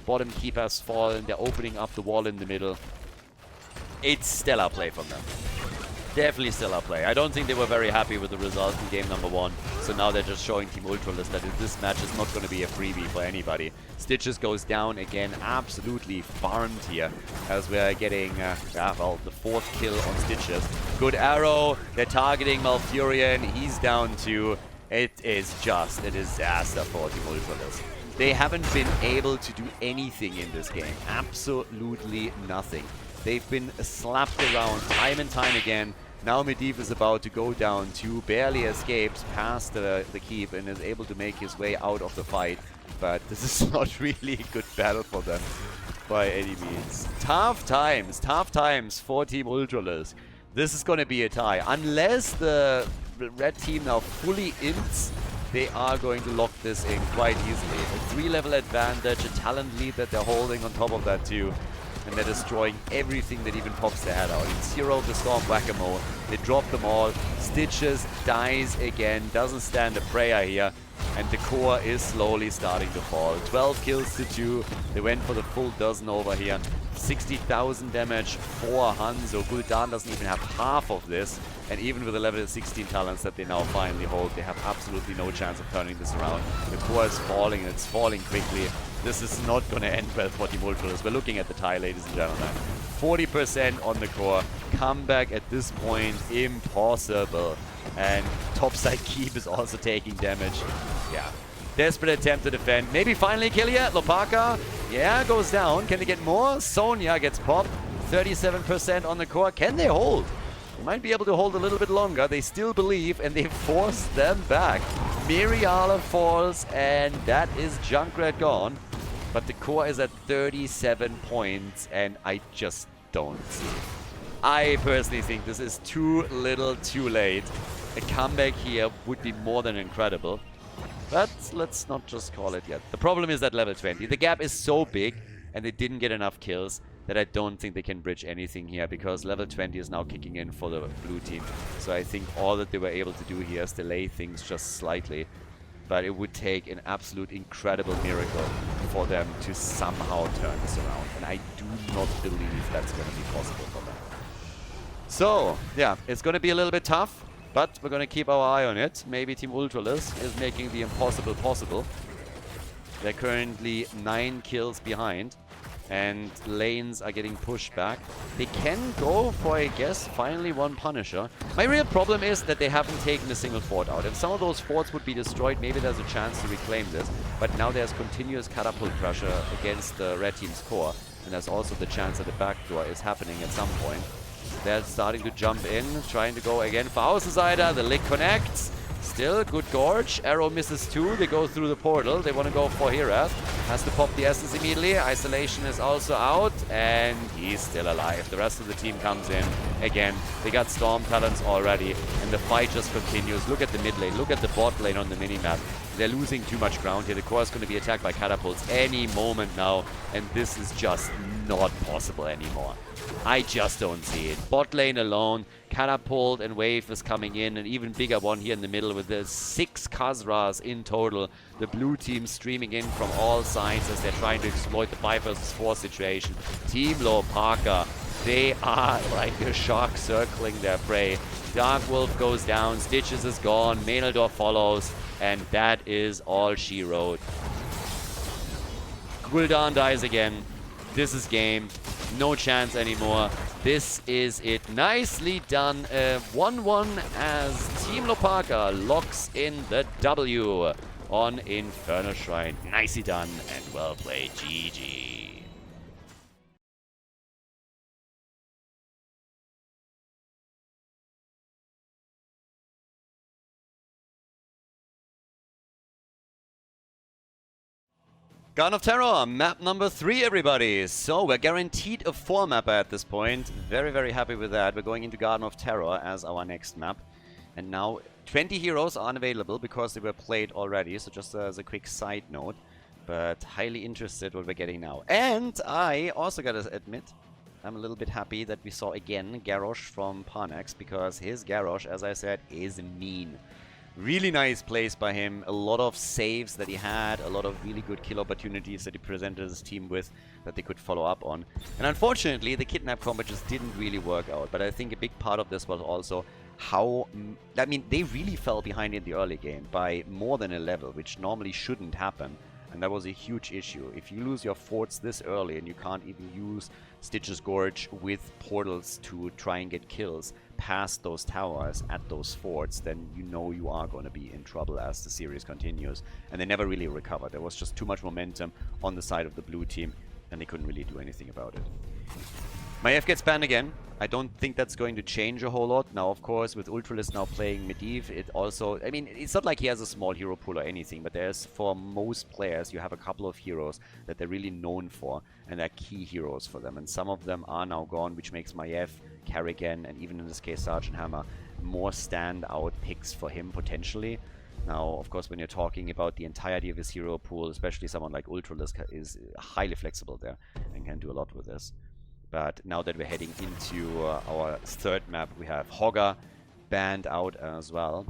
Bottom keep has fallen. They're opening up the wall in the middle. It's stellar play from them. Definitely stellar play. I don't think they were very happy with the result in game number 1. So now they're just showing Team Ultralisk that this match is not going to be a freebie for anybody. Stitches goes down again. Absolutely farmed here as we're getting, the 4th kill on Stitches. Good arrow. They're targeting Malfurion. He's down too. It is just a disaster for Team Ultralisk. They haven't been able to do anything in this game. Absolutely nothing. They've been slapped around time and time again. Now Medivh is about to go down too, barely escapes past the keep and is able to make his way out of the fight. But this is not really a good battle for them by any means. Tough times for Team Ultralisk. This is going to be a tie. Unless the red team now fully ints, they are going to lock this in quite easily. A 3-level advantage, a talent lead that they're holding on top of that too. And they're destroying everything that even pops their head out. It's Zero the Storm Whack-A-Mole. They drop them all. Stitches dies again. Doesn't stand a prayer here. And the core is slowly starting to fall. 12 kills to 2. They went for the full dozen over here. 60,000 damage for Hanzo. Gul'dan doesn't even have half of this. And even with the level 16 talents that they now finally hold, they have absolutely no chance of turning this around. The core is falling, and it's falling quickly. This is not going to end well for Team Ultralisk. We're looking at the tie, ladies and gentlemen. 40% on the core. Comeback at this point, impossible. And topside keep is also taking damage. Yeah. Desperate attempt to defend. Maybe finally kill here. Hlopaka, yeah, goes down. Can they get more? Sonya gets popped. 37% on the core. Can they hold? They might be able to hold a little bit longer. They still believe, and they force them back. Miriala falls, and that is Junkrat gone. But the core is at 37 points, and I just don't see it. I personally think this is too little, too late. A comeback here would be more than incredible. But let's not just call it yet. The problem is at level 20. The gap is so big, and they didn't get enough kills, that I don't think they can bridge anything here, because level 20 is now kicking in for the blue team. So I think all that they were able to do here is delay things just slightly. But it would take an absolute incredible miracle for them to somehow turn this around. And I do not believe that's going to be possible for them. So, yeah, it's going to be a little bit tough, but we're going to keep our eye on it. Maybe Team Ultralisk is making the impossible possible. They're currently 9 kills behind. and lanes are getting pushed back. They can go for, I guess, finally one Punisher. My real problem is that they haven't taken a single fort out. If some of those forts would be destroyed, maybe there's a chance to reclaim this. But now there's continuous catapult pressure against the red team's core. And there's also the chance that the backdoor is happening at some point. They're starting to jump in, trying to go again for Außenseiter. The Lick connects. Still, good Gorge. Arrow misses too. They go through the portal. They want to go for Herath. Has to pop the essence immediately. Isolation is also out. And he's still alive. The rest of the team comes in. Again, they got Storm Talons already. And the fight just continues. Look at the mid lane. Look at the bot lane on the minimap. They're losing too much ground here. The core is going to be attacked by catapults any moment now. And this is just not possible anymore. I just don't see it. Bot lane alone, catapult and wave is coming in. An even bigger one here in the middle with the 6 Khazras in total. The blue team streaming in from all sides as they're trying to exploit the 5 versus 4 situation. Team Hlopaka, they are like a shark circling their prey. Dark Wolf goes down, Stitches is gone, Menaldor follows, and that is all she wrote. Gul'dan dies again. This is game. No chance anymore. This is it. Nicely done. 1-1 as Team Hlopaka locks in the W on Inferno Shrine. Nicely done and well played. GG. Garden of Terror, map number 3, everybody. So we're guaranteed a 4 mapper at this point. Very, very happy with that. We're going into Garden of Terror as our next map. And now 20 heroes are unavailable because they were played already. So just as a quick side note. But highly interested what we're getting now. And I also gotta admit, I'm a little bit happy that we saw again Garrosh from Parnax. Because his Garrosh, as I said, is mean. Really nice plays by him, a lot of saves that he had, a lot of really good kill opportunities that he presented his team with that they could follow up on. And unfortunately, the kidnap combat just didn't really work out. But I think a big part of this was also how... I mean, they really fell behind in the early game by more than a level, which normally shouldn't happen. And that was a huge issue. If you lose your forts this early and you can't even use Stitches Gorge with portals to try and get kills past those towers at those forts, then you know you are going to be in trouble as the series continues. And they never really recovered. There was just too much momentum on the side of the blue team, and they couldn't really do anything about it. Maiev gets banned again. I don't think that's going to change a whole lot. Now, of course, with Ultralisk now playing Medivh, it also... I mean, it's not like he has a small hero pool or anything, but there's, for most players, you have a couple of heroes that they're really known for, and they're key heroes for them. And some of them are now gone, which makes Maiev, Kerrigan, and even in this case, Sergeant Hammer, more standout picks for him, potentially. Now, of course, when you're talking about the entirety of his hero pool, especially someone like Ultralisk is highly flexible there and can do a lot with this. But now that we're heading into our third map, we have Hogger banned out as well.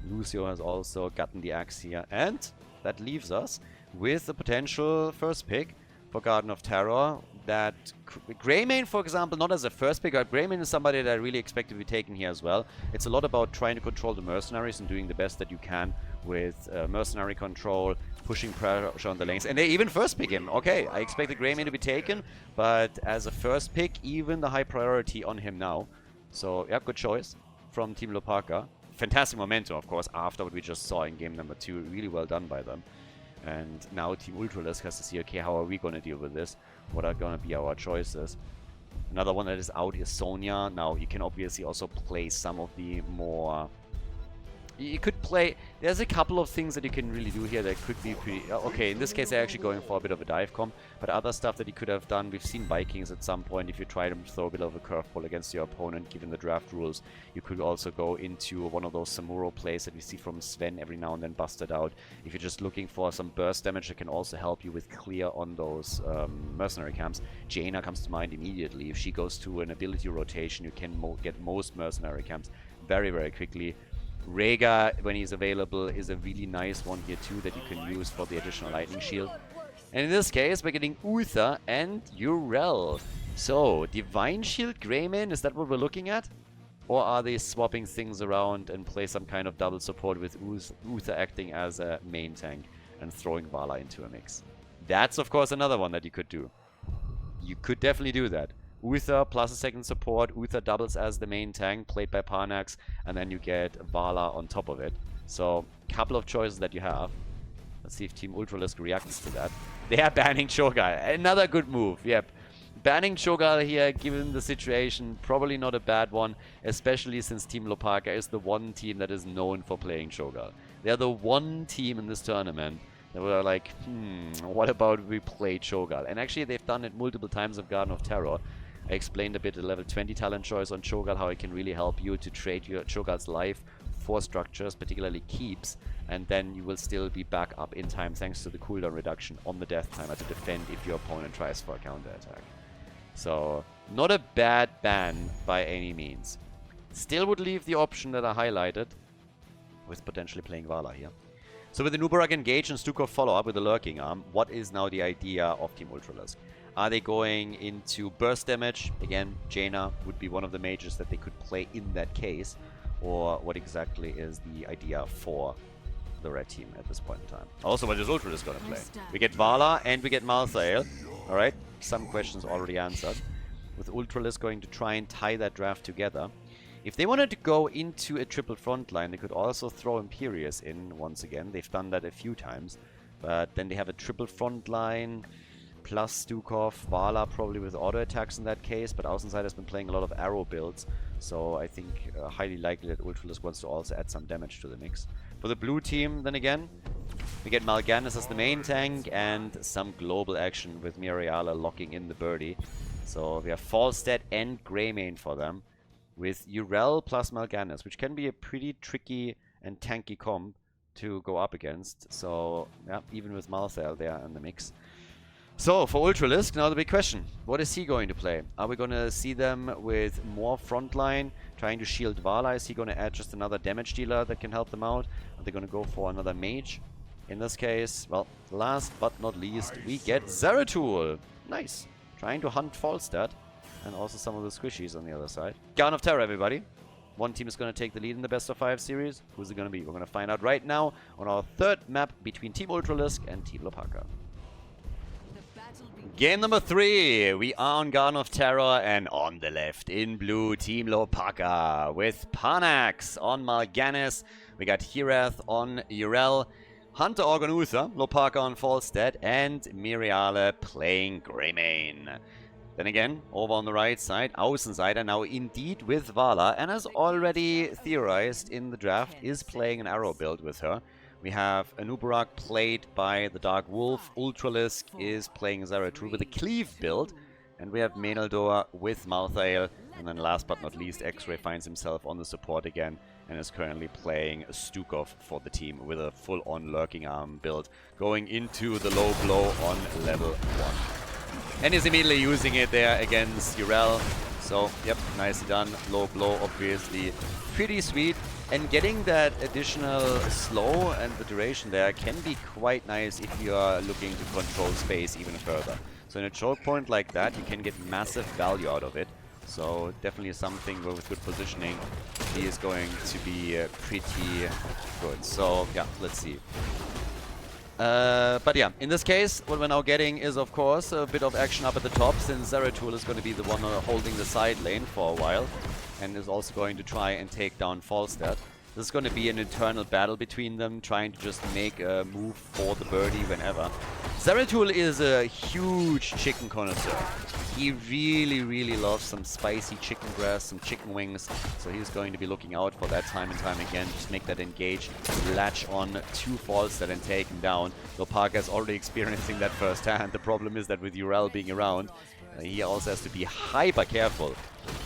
Lucio has also gotten the axe here. And that leaves us with a potential first pick for Garden of Terror. That Greymane, for example, not as a first pick, but Greymane is somebody that I really expect to be taken here as well. It's a lot about trying to control the mercenaries and doing the best that you can with mercenary control, pushing pressure on the lanes. And they even first pick him. Okay, I expect the Greymane to be taken, but as a first pick, even the high priority on him now. So, yeah, good choice from Team Hlopaka. Fantastic momentum, of course, after what we just saw in game number 2. Really well done by them. And now Team Ultralisk has to see, okay, how are we going to deal with this? What are going to be our choices? Another one that is out is Sonya. Now, you can obviously also play some of the more... You could play... There's a couple of things that you can really do here that could be pretty... Okay, in this case, they're actually going for a bit of a dive comp. But other stuff that you could have done... We've seen Vikings at some point. If you try to throw a bit of a curveball against your opponent, given the draft rules, you could also go into one of those Samuro plays that we see from Sven every now and then busted out. If you're just looking for some burst damage, that can also help you with clear on those mercenary camps. Jaina comes to mind immediately. If she goes to an ability rotation, you can get most mercenary camps very, very quickly. Rhaegar, when he's available, is a really nice one here too that you can use for the additional lightning shield. And in this case, we're getting Uther and Urel. So, Divine Shield, Greymane, is that what we're looking at? Or are they swapping things around and play some kind of double support with Uther acting as a main tank and throwing Vala into a mix? That's, of course, another one that you could do. you could definitely do that. Uther plus a second support. Uther doubles as the main tank, played by Panax, and then you get Vala on top of it. So, couple of choices that you have. Let's see if Team Ultralisk reacts to that. They are banning Shogal. Another good move, yep. Banning Shogal here, given the situation, probably not a bad one, especially since Team Hlopaka is the one team that is known for playing Shogal. They are the one team in this tournament that were like, what about we play Shogal? And actually they've done it multiple times with Garden of Terror. I explained a bit the level 20 talent choice on Shogal, how it can really help you to trade your Shogal's life for structures, particularly keeps, and then you will still be back up in time thanks to the cooldown reduction on the death timer to defend if your opponent tries for a counter attack. So, not a bad ban by any means. Still would leave the option that I highlighted with potentially playing Vala here. So with the Nubarak engage and Stukov follow up with the Lurking Arm, what is now the idea of Team Ultralisk? Are they going into burst damage? Again, Jaina would be one of the mages that they could play in that case. Or what exactly is the idea for the red team at this point in time? Also, what is Ultralisk going to play? We get Vala and we get Malthael. Alright, some questions already answered. With Ultralisk going to try and tie that draft together. If they wanted to go into a triple frontline, they could also throw Imperius in once again. They've done that a few times. But then they have a triple frontline plus Stukov, Vala probably with auto attacks in that case, but Außenside has been playing a lot of arrow builds, so I think highly likely that Ultralisk wants to also add some damage to the mix. For the blue team, then again, we get Mal'Ganis as the main tank and some global action with Miriala locking in the birdie. So we have Falstad and Greymane for them, with Yrel plus Mal'Ganis, which can be a pretty tricky and tanky comp to go up against. So yeah, even with Malthael there in the mix. So, for Ultralisk, now the big question. What is he going to play? Are we going to see them with more frontline, trying to shield Vala? Is he going to add just another damage dealer that can help them out? Are they going to go for another mage? In this case, well, last but not least, we get Zeratul. Nice. Trying to hunt Falstad. And also some of the squishies on the other side. Garden of Terror, everybody. One team is going to take the lead in the best of 5 series. Who's it going to be? We're going to find out right now on our third map between Team Ultralisk and Team Hlopaka. Game number 3, we are on Garden of Terror, and on the left in blue, Team Hlopaka with Panax on Mal'Ganis. We got Hirath on Yrel, Hunter Org on Uther, Hlopaka on Falstad, and Miriala playing Greymane. Then again, over on the right side, Außenseiter now indeed with Vala, and as already theorized in the draft, is playing an arrow build with her. We have Anubarak played by the Dark Wolf. Ultralisk is playing Zeratul with a Cleave build. And we have Menaldor with Malthael. And then last but not least, X-Ray finds himself on the support again and is currently playing Stukov for the team with a full-on Lurking Arm build, going into the low blow on level 1. And is immediately using it there against Yrel. So, yep, nicely done. Low blow, obviously pretty sweet. And getting that additional slow and the duration there can be quite nice if you are looking to control space even further. So in a choke point like that, you can get massive value out of it. So definitely something where with good positioning, he is going to be pretty good. So yeah, let's see. But yeah, in this case, what we're now getting is, of course, a bit of action up at the top, since Zeratul is going to be the one holding the side lane for a while, and is also going to try and take down Falstad. This is going to be an internal battle between them, trying to just make a move for the birdie whenever. Zeratul is a huge chicken connoisseur. He really, really loves some spicy chicken breast, some chicken wings, so he's going to be looking out for that time and time again. Just make that engage, latch on to Falstad and take him down. Hlopaka is already experiencing that firsthand. The problem is that with Yrel being around, he also has to be hyper careful.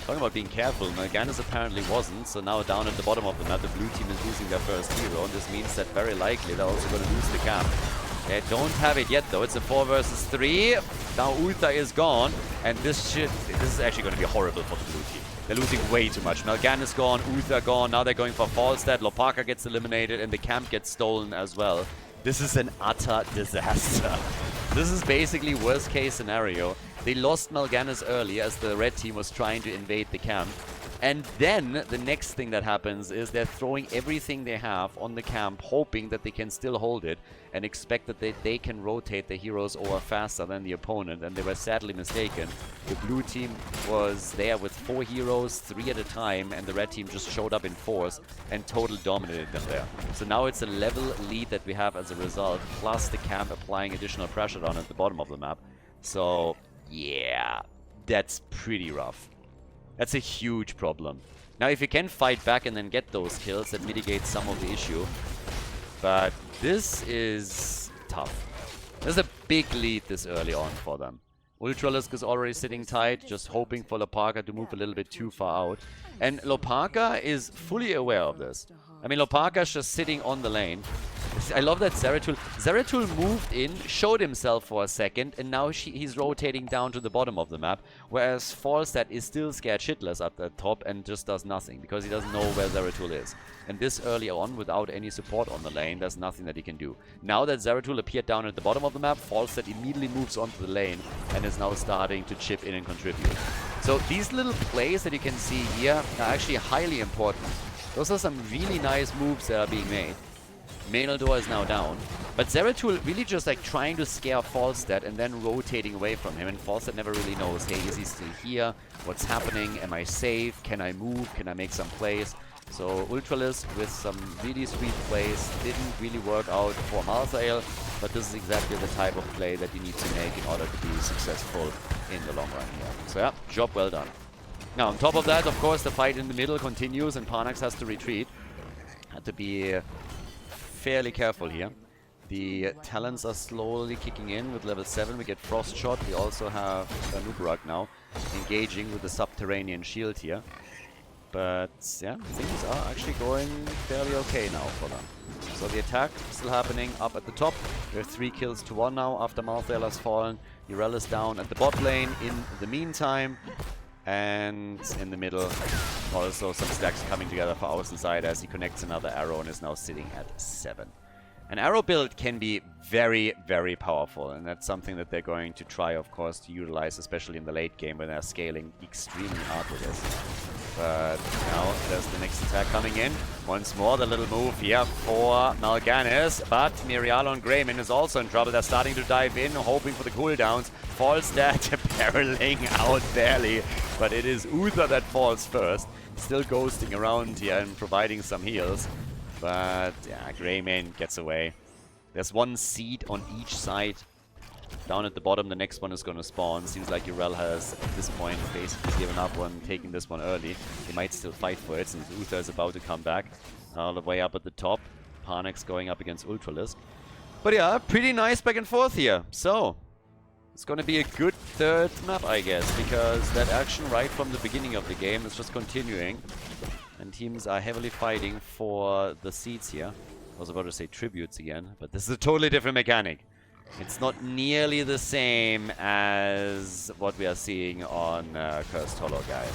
Talking about being careful, Mal'Ganis apparently wasn't, so now down at the bottom of the map, the blue team is losing their first hero, and this means that very likely they're also going to lose the camp. They don't have it yet though, it's a 4 versus 3. Now Uther is gone, and this is actually going to be horrible for the blue team. They're losing way too much. Mal'Ganis gone, Uther gone, now they're going for Falstad, Hlopaka gets eliminated, and the camp gets stolen as well. This is an utter disaster. This is basically worst case scenario. They lost Mal'Ganis early as the red team was trying to invade the camp. And then the next thing that happens is they're throwing everything they have on the camp, hoping that they can still hold it and expect that they can rotate the heroes over faster than the opponent. And they were sadly mistaken. The blue team was there with 4 heroes, 3 at a time, and the red team just showed up in force and totally dominated them there. So now it's a level lead that we have as a result, plus the camp applying additional pressure down at the bottom of the map. So, yeah, that's pretty rough. That's a huge problem. Now, if you can fight back and then get those kills, that mitigates some of the issue. But this is tough. There's a big lead this early on for them. Ultralisk is already sitting tight, just hoping for Hlopaka to move a little bit too far out. And Hlopaka is fully aware of this. I mean, Hlopaka is just sitting on the lane. I love that Zeratul moved in, showed himself for a second, and now he's rotating down to the bottom of the map, whereas Falstad is still scared shitless at the top and just does nothing, because he doesn't know where Zeratul is. And this early on, without any support on the lane, there's nothing that he can do. Now that Zeratul appeared down at the bottom of the map, Falstad immediately moves onto the lane and is now starting to chip in and contribute. So these little plays that you can see here are actually highly important. Those are some really nice moves that are being made. Khaldor is now down, but Zeratul really just like trying to scare Falstad and then rotating away from him, and Falstad never really knows, hey, is he still here? What's happening? Am I safe? Can I move? Can I make some plays? So Ultralisk with some really sweet plays didn't really work out for Malthael, but this is exactly the type of play that you need to make in order to be successful in the long run here. So yeah, job well done. Now on top of that, of course, the fight in the middle continues and Parnax has to retreat. Had to be fairly careful here. The talents are slowly kicking in with level 7. We get Frost Shot. We also have Nubarak now engaging with the subterranean shield here. But yeah, things are actually going fairly okay now for them. So the attack still happening up at the top. We have 3 kills to 1 now after Malthael has fallen. Urel is down at the bot lane in the meantime. And in the middle, also some stacks coming together for Außenside as he connects another arrow and is now sitting at 7. An arrow build can be very, very powerful, and that's something that they're going to try, of course, to utilize, especially in the late game when they're scaling extremely hard with this. But now there's the next attack coming in. Once more, the little move here for Mal'Ganis, but Mirial and Greyman is also in trouble. They're starting to dive in, hoping for the cooldowns. Falstad barreling out barely, but it is Uther that falls first. Still ghosting around here and providing some heals. But yeah, Greyman gets away. There's 1 seed on each side. Down at the bottom, the next one is going to spawn. Seems like Urel has, at this point, basically given up on taking this one early. He might still fight for it, since Uther is about to come back. All the way up at the top. Parnax going up against Ultralisk. But yeah, pretty nice back and forth here. So, it's going to be a good third map, I guess, because that action right from the beginning of the game is just continuing. And teams are heavily fighting for the seeds here. I was about to say tributes again, but this is a totally different mechanic. It's not nearly the same as what we are seeing on Cursed Hollow, guys.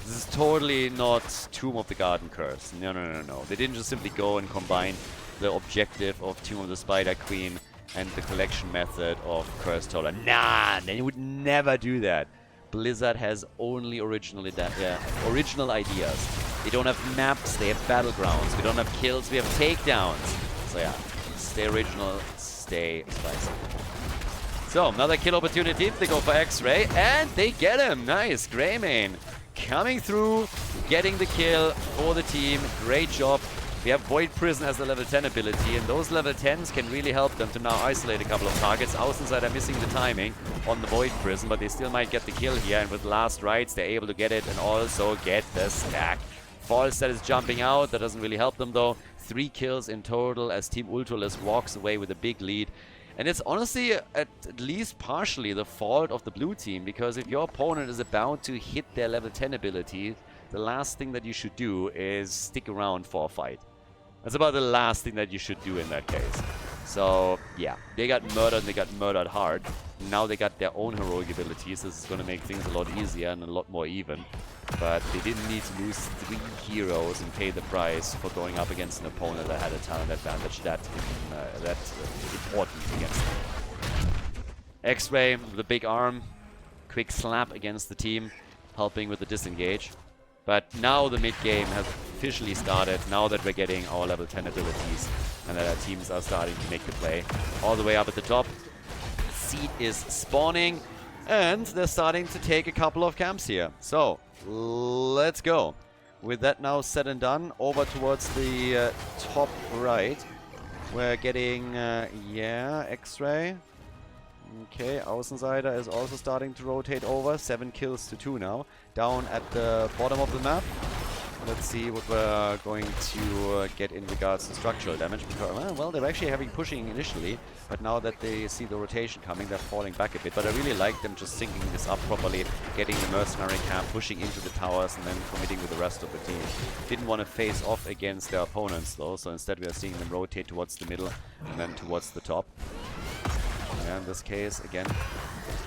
This is totally not Tomb of the Garden Curse. No, no, no, no. They didn't just simply go and combine the objective of Tomb of the Spider Queen and the collection method of Cursed Hollow. Nah, they would never do that. Blizzard has only original ideas. They don't have maps, they have battlegrounds. We don't have kills, we have takedowns. So yeah, stay original, stay spicy. So, another kill opportunity. They go for X-Ray, and they get him. Nice, Greymane coming through, getting the kill for the team. Great job. We have Void Prison as the level 10 ability, and those level 10s can really help them to now isolate a couple of targets. Außenside are missing the timing on the Void Prison, but they still might get the kill here, and with Last Rites, they're able to get it and also get the stack. Falstad is jumping out. That doesn't really help them, though. 3 kills in total as Team Ultralisk walks away with a big lead. And it's honestly at least partially the fault of the blue team, because if your opponent is about to hit their level 10 ability, the last thing that you should do is stick around for a fight. That's about the last thing that you should do in that case. So, yeah, they got murdered and they got murdered hard. Now they got their own heroic abilities. This is going to make things a lot easier and a lot more even. But they didn't need to lose 3 heroes and pay the price for going up against an opponent that had a talent advantage that important against them. X-Ray with a big arm. Quick slap against the team, helping with the disengage. But now the mid-game has officially started, now that we're getting our level 10 abilities and that our teams are starting to make the play. All the way up at the top, Seed is spawning, and they're starting to take a couple of camps here. So, let's go. With that now said and done, over towards the top right, we're getting, yeah, X-Ray. Okay, Außenseiter is also starting to rotate over. 7 kills to 2 now. Down at the bottom of the map. Let's see what we're going to get in regards to structural damage. Because, well, they're actually having pushing initially, but now that they see the rotation coming, they're falling back a bit. But I really like them just syncing this up properly, getting the mercenary camp, pushing into the towers, and then committing with the rest of the team. Didn't want to face off against their opponents, though, so instead we are seeing them rotate towards the middle and then towards the top. Yeah, in this case, again,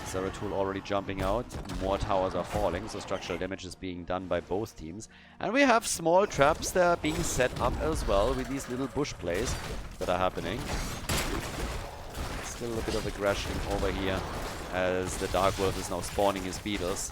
Zeratul already jumping out. More towers are falling, so structural damage is being done by both teams. And we have small traps that are being set up as well with these little bush plays that are happening. Still a bit of aggression over here as the Dark Wolf is now spawning his beetles.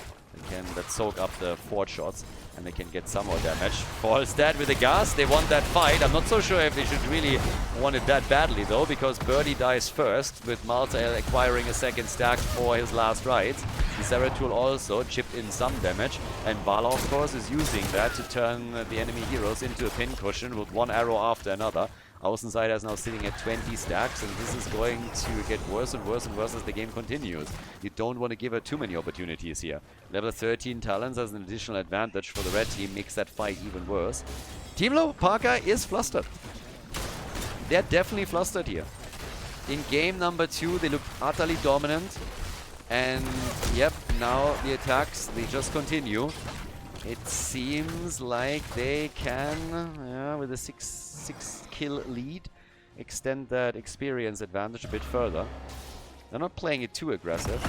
That soak up the fort shots, and they can get some more damage. Falls dead with the gas. They want that fight. I'm not so sure if they should really want it that badly, though, because Birdie dies first, with Maltael acquiring a second stack for his last rights. Zeratul also chipped in some damage, and Vala, of course, is using that to turn the enemy heroes into a pincushion with one arrow after another. Außenseiter is now sitting at 20 stacks, and this is going to get worse and worse and worse as the game continues. You don't want to give her too many opportunities here. Level 13 talents as an additional advantage for the red team makes that fight even worse. Team Hlopaka is flustered. They're definitely flustered here. In game number 2, they looked utterly dominant. And yep, now the attacks, they just continue. It seems like they can, with a 6 kill lead, extend that experience advantage a bit further. They're not playing it too aggressive.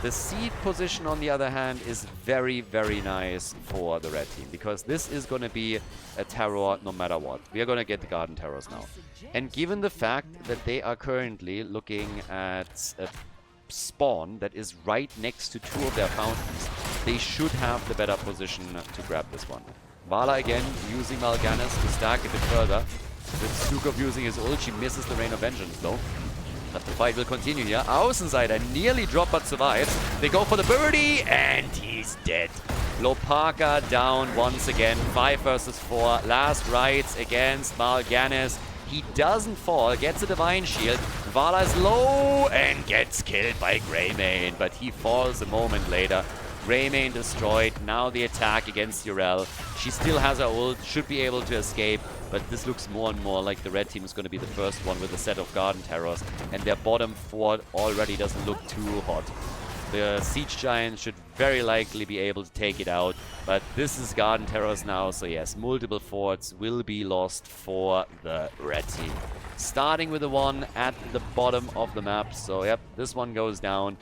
The seed position, on the other hand, is very, very nice for the red team, because this is going to be a terror no matter what. We are going to get the garden terrors now. And given the fact that they are currently looking at a spawn that is right next to 2 of their fountains, they should have the better position to grab this one. Vala again using Mal'Ganis to stack a bit further. With Stukov using his ult, she misses the Rain of Vengeance though. But the fight will continue here. Außenseiter nearly dropped but survives. They go for the birdie and he's dead. Hlopaka down once again. 5 versus 4. Last rights against Mal'Ganis. He doesn't fall, gets a Divine Shield. Vala is low and gets killed by Greymane, but he falls a moment later. Greymane destroyed. Now the attack against Yrel. She still has her ult, should be able to escape, but this looks more and more like the red team is going to be the first one with a set of Garden Terrors, and their bottom fort already doesn't look too hot. The Siege Giants should very likely be able to take it out, but this is Garden Terrors now, so yes, multiple forts will be lost for the red team. Starting with the one at the bottom of the map, so yep, this one goes down.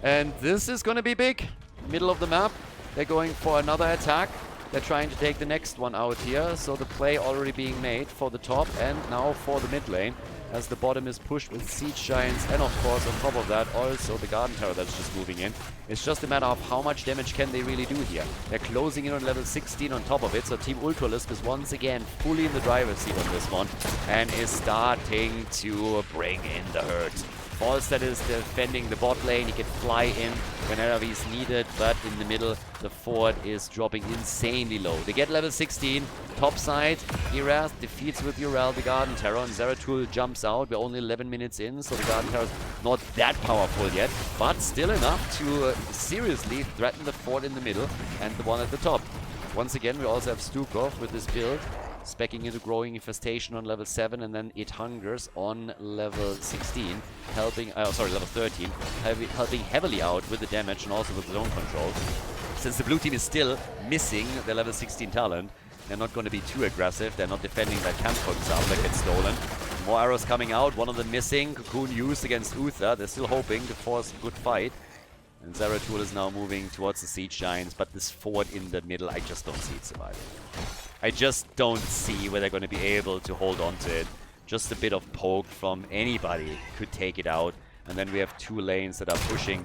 And this is going to be big. Middle of the map, they're going for another attack. They're trying to take the next one out here, so the play already being made for the top and now for the mid lane, as the bottom is pushed with Siege Giants, and of course on top of that also the Garden Terror that's just moving in. It's just a matter of how much damage can they really do here. They're closing in on level 16 on top of it, so Team Ultralisk is once again fully in the driver's seat on this one and is starting to bring in the hurt. Falstad is defending the bot lane. He can fly in whenever he's needed, but in the middle, the fort is dropping insanely low. They get level 16, top side. Iraz defeats with Yrel the Garden Terror, and Zeratul jumps out. We're only 11 minutes in, so the Garden Terror is not that powerful yet, but still enough to seriously threaten the fort in the middle and the one at the top. Once again, we also have Stukov with this build, speccing into Growing Infestation on level 7, and then It Hungers on level 16, helping, level 13, helping heavily out with the damage and also with zone control. Since the blue team is still missing their level 16 talent, they're not going to be too aggressive. They're not defending that camp, for example, that gets stolen. More arrows coming out, one of them missing. Cocoon used against Uther. They're still hoping to force a good fight. And Zeratul is now moving towards the Siege Giants, but this fort in the middle, I just don't see it surviving. I just don't see where they're going to be able to hold on to it. Just a bit of poke from anybody could take it out. And then we have 2 lanes that are pushing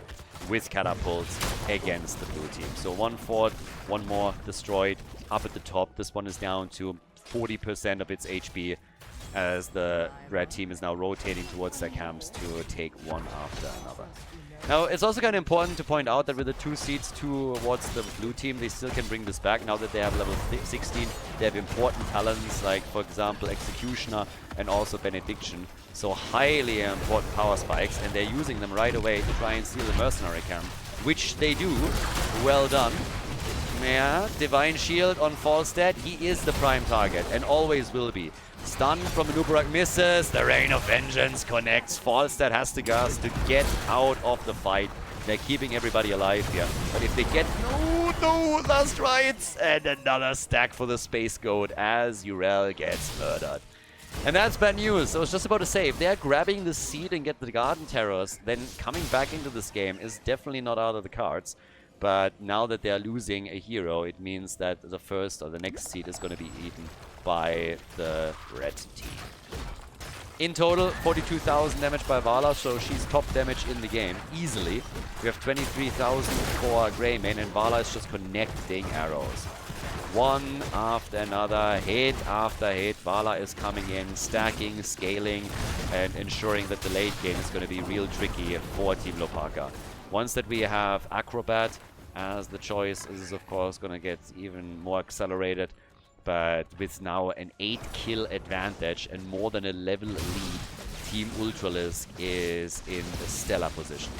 with catapults against the blue team. So 1 fort, 1 more destroyed up at the top. This one is down to 40% of its HP as the red team is now rotating towards their camps to take one after another. Now, it's also kind of important to point out that with the 2 seeds towards the blue team, they still can bring this back. Now that they have level 16, they have important talents like, for example, Executioner and also Benediction. So highly important power spikes, and they're using them right away to try and steal the mercenary camp, which they do. Well done. Yeah, Divine Shield on Falstad. He is the prime target and always will be. Stun from Hlopaka misses. The Rain of Vengeance connects. Falstad has the gas to get out of the fight. They're keeping everybody alive here. But if they get... No, last rights! And another stack for the Space Goat as Urel gets murdered. And that's bad news. I was just about to say, if they're grabbing the seed and get the Garden Terrors, then coming back into this game is definitely not out of the cards. But now that they're losing a hero, it means that the first or the next seed is going to be eaten by the red team. In total, 42,000 damage by Vala, so she's top damage in the game, easily. We have 23,000 for Greymane, and Vala is just connecting arrows. One after another, hit after hit. Vala is coming in, stacking, scaling, and ensuring that the late game is going to be real tricky for Team Hlopaka. Once that we have Acrobat as the choice, this is of course going to get even more accelerated. But with now an 8-kill advantage and more than a level lead, Team Ultralisk is in a stellar position.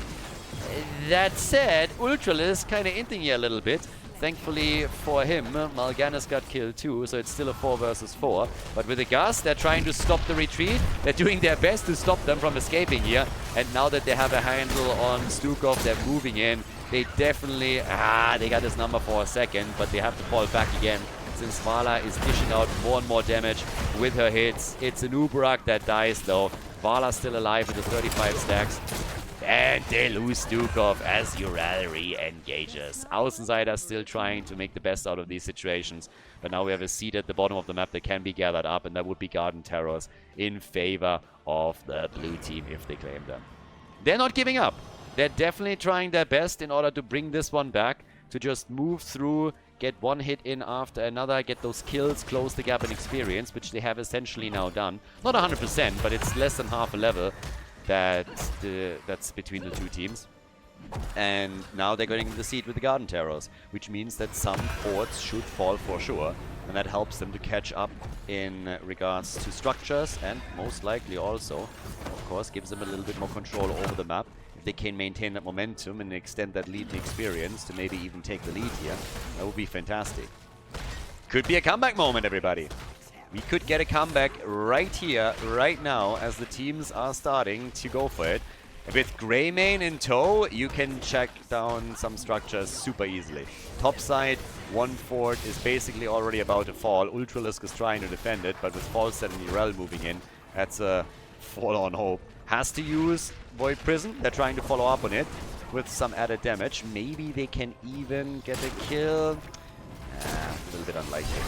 That said, Ultralisk kind of hinting here a little bit. Thankfully for him, Mal'Ganis got killed too, so it's still a 4 versus 4. But with the Gus, they're trying to stop the retreat. They're doing their best to stop them from escaping here. And now that they have a handle on Stukov, they're moving in. They definitely... they got his number for a second, but they have to fall back again. Since Vala is dishing out more and more damage with her hits. It's an Uberak that dies though. Vala's still alive with the 35 stacks. And they lose Stukov as Urel re-engages. Außenseiter still trying to make the best out of these situations. But now we have a seed at the bottom of the map that can be gathered up, and that would be Garden Terrors in favor of the blue team if they claim them. They're not giving up. They're definitely trying their best in order to bring this one back, to just move through, get one hit in after another, get those kills, close the gap in experience, which they have essentially now done. Not 100%, but it's less than half a level that's between the 2 teams. And now they're getting the seed with the Garden Terrors, which means that some forts should fall for sure. And that helps them to catch up in regards to structures, and most likely also, of course, gives them a little bit more control over the map. If they can maintain that momentum and extend that lead to experience to maybe even take the lead here, that would be fantastic. Could be a comeback moment, everybody. We could get a comeback right here, right now, as the teams are starting to go for it. With Greymane in tow, you can check down some structures super easily. Topside, 1 fort is basically already about to fall. Ultralisk is trying to defend it, but with Falstad and Urel moving in, that's a forlorn hope. Has to use Void Prison. They're trying to follow up on it with some added damage. Maybe they can even get a kill. A little bit unlikely.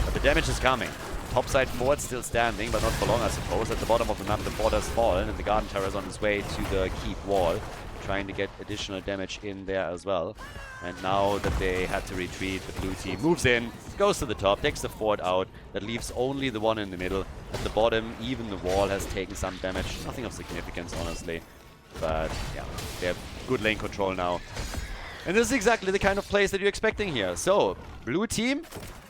But the damage is coming. Topside fort still standing, but not for long, I suppose. At the bottom of the map, the fort has fallen, and the Garden Terror is on its way to the keep wall, trying to get additional damage in there as well. And now that they had to retreat, the blue team moves in, goes to the top, takes the fort out. That leaves only the one in the middle. At the bottom, even the wall has taken some damage. Nothing of significance, honestly. But yeah, they have good lane control now. And this is exactly the kind of plays that you're expecting here. So, blue team,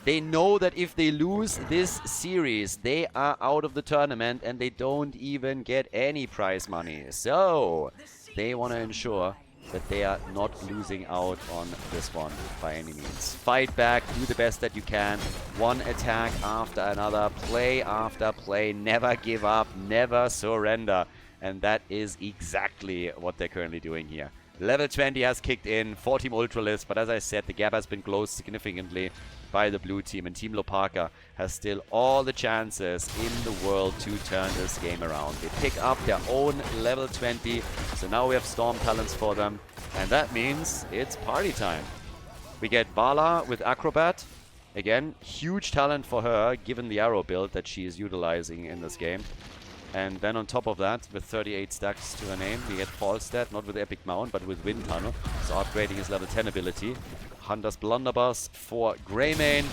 they know that if they lose this series, they are out of the tournament and they don't even get any prize money. So, they want to ensure that they are not losing out on this one by any means. Fight back, do the best that you can. One attack after another, play after play, never give up, never surrender. And that is exactly what they're currently doing here. Level 20 has kicked in for Team Ultralisk, but as I said, the gap has been closed significantly by the blue team, and Team Hlopaka has still all the chances in the world to turn this game around. They pick up their own level 20, so now we have Storm talents for them, and that means it's party time. We get Vala with Acrobat. Again, huge talent for her, given the arrow build that she is utilizing in this game. And then on top of that, with 38 stacks to her name, we get Falstad, not with Epic Mount, but with Wind Tunnel. So upgrading his level 10 ability. Hunter's Blunderbuss for Greymane.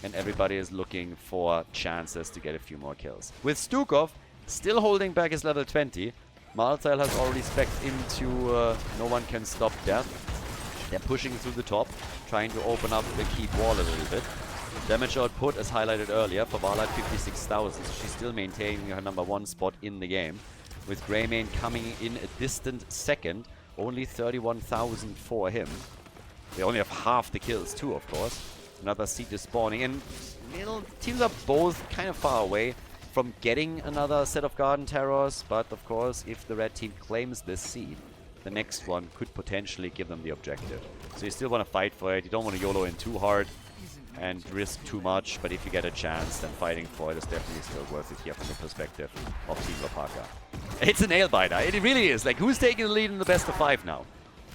And everybody is looking for chances to get a few more kills. With Stukov still holding back his level 20. Malthael has already specced into No One Can Stop Death. They're pushing through the top, trying to open up the keep wall a little bit. Damage output, as highlighted earlier, for Vala at 56,000. So she's still maintaining her #1 spot in the game. With Greymane coming in a distant second, only 31,000 for him. They only have half the kills too, of course. Another seed is spawning, and teams are both kind of far away from getting another set of Garden Terrors, but of course, if the red team claims this seed, the next one could potentially give them the objective. So you still want to fight for it. You don't want to YOLO in too hard and risk too much, but if you get a chance, then fighting for it is definitely still worth it here from the perspective of Team Hlopaka. It's a nail biter. It really is. Like, who's taking the lead in the best of 5 now?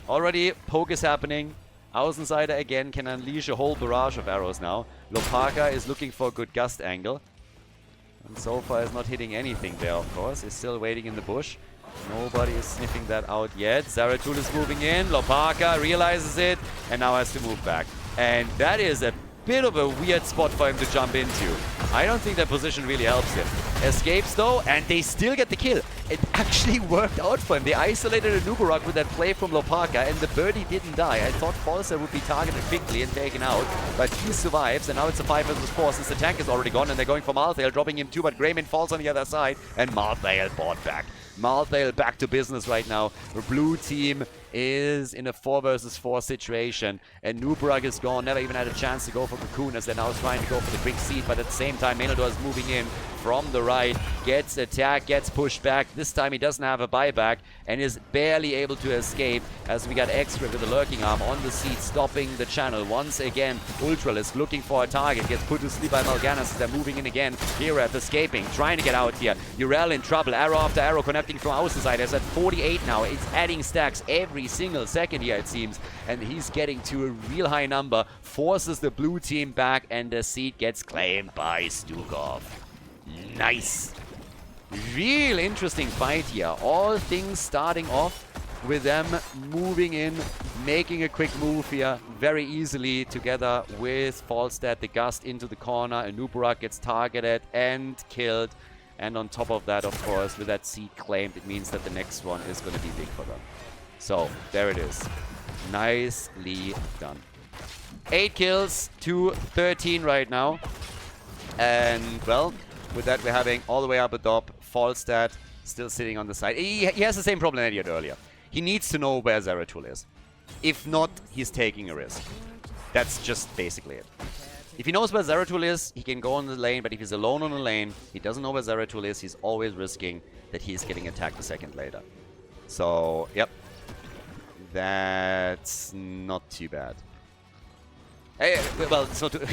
Already, poke is happening. Außenseiter again can unleash a whole barrage of arrows now. Hlopaka is looking for a good gust angle. And so far is not hitting anything there, of course. Is still waiting in the bush. Nobody is sniffing that out yet. Zeratul is moving in. Hlopaka realizes it and now has to move back. And that is a bit of a weird spot for him to jump into. I don't think that position really helps him. Escapes though, and they still get the kill. It actually worked out for him. They isolated a Nubarak with that play from Hlopaka, and the birdie didn't die. I thought Falser would be targeted quickly and taken out, but he survives, and now it's a 5 versus 4 since the tank is already gone, and they're going for Malthael, dropping him too, but Greymane falls on the other side, and Malthael bought back. Malthael back to business right now. The blue team is in a 4 versus 4 situation, and Nubarak is gone. Never even had a chance to go for Cocoon, as they're now trying to go for the quick seed, but at the same time, Menador is moving in from the right, gets attacked, gets pushed back. This time he doesn't have a buyback and is barely able to escape, as we got Extra with the lurking arm on the seat, stopping the channel. Once again, Ultralisk looking for a target, gets put to sleep by Mal'Ganis as they're moving in again. Hirath escaping, trying to get out here. Yrel in trouble, arrow after arrow connecting from outside. He's at 48 now. It's adding stacks every single second here, it seems, and he's getting to a real high number, forces the blue team back, and the seat gets claimed by Stukov. Nice. Real interesting fight here. All things starting off with them moving in, making a quick move here very easily together with Falstad, the gust into the corner. And Nubarak gets targeted and killed. And on top of that, of course, with that seed claimed, it means that the next one is going to be big for them. So, there it is. Nicely done. 8 kills to 13 right now. And, well, with that, we're having all the way up atop Falstad still sitting on the side. He has the same problem that he had earlier. He needs to know where Zeratul is. If not, he's taking a risk. That's just basically it. If he knows where Zeratul is, he can go on the lane, but if he's alone on the lane, he doesn't know where Zeratul is, he's always risking that he's getting attacked a second later. So, yep. That's not too bad. Well, it's not too...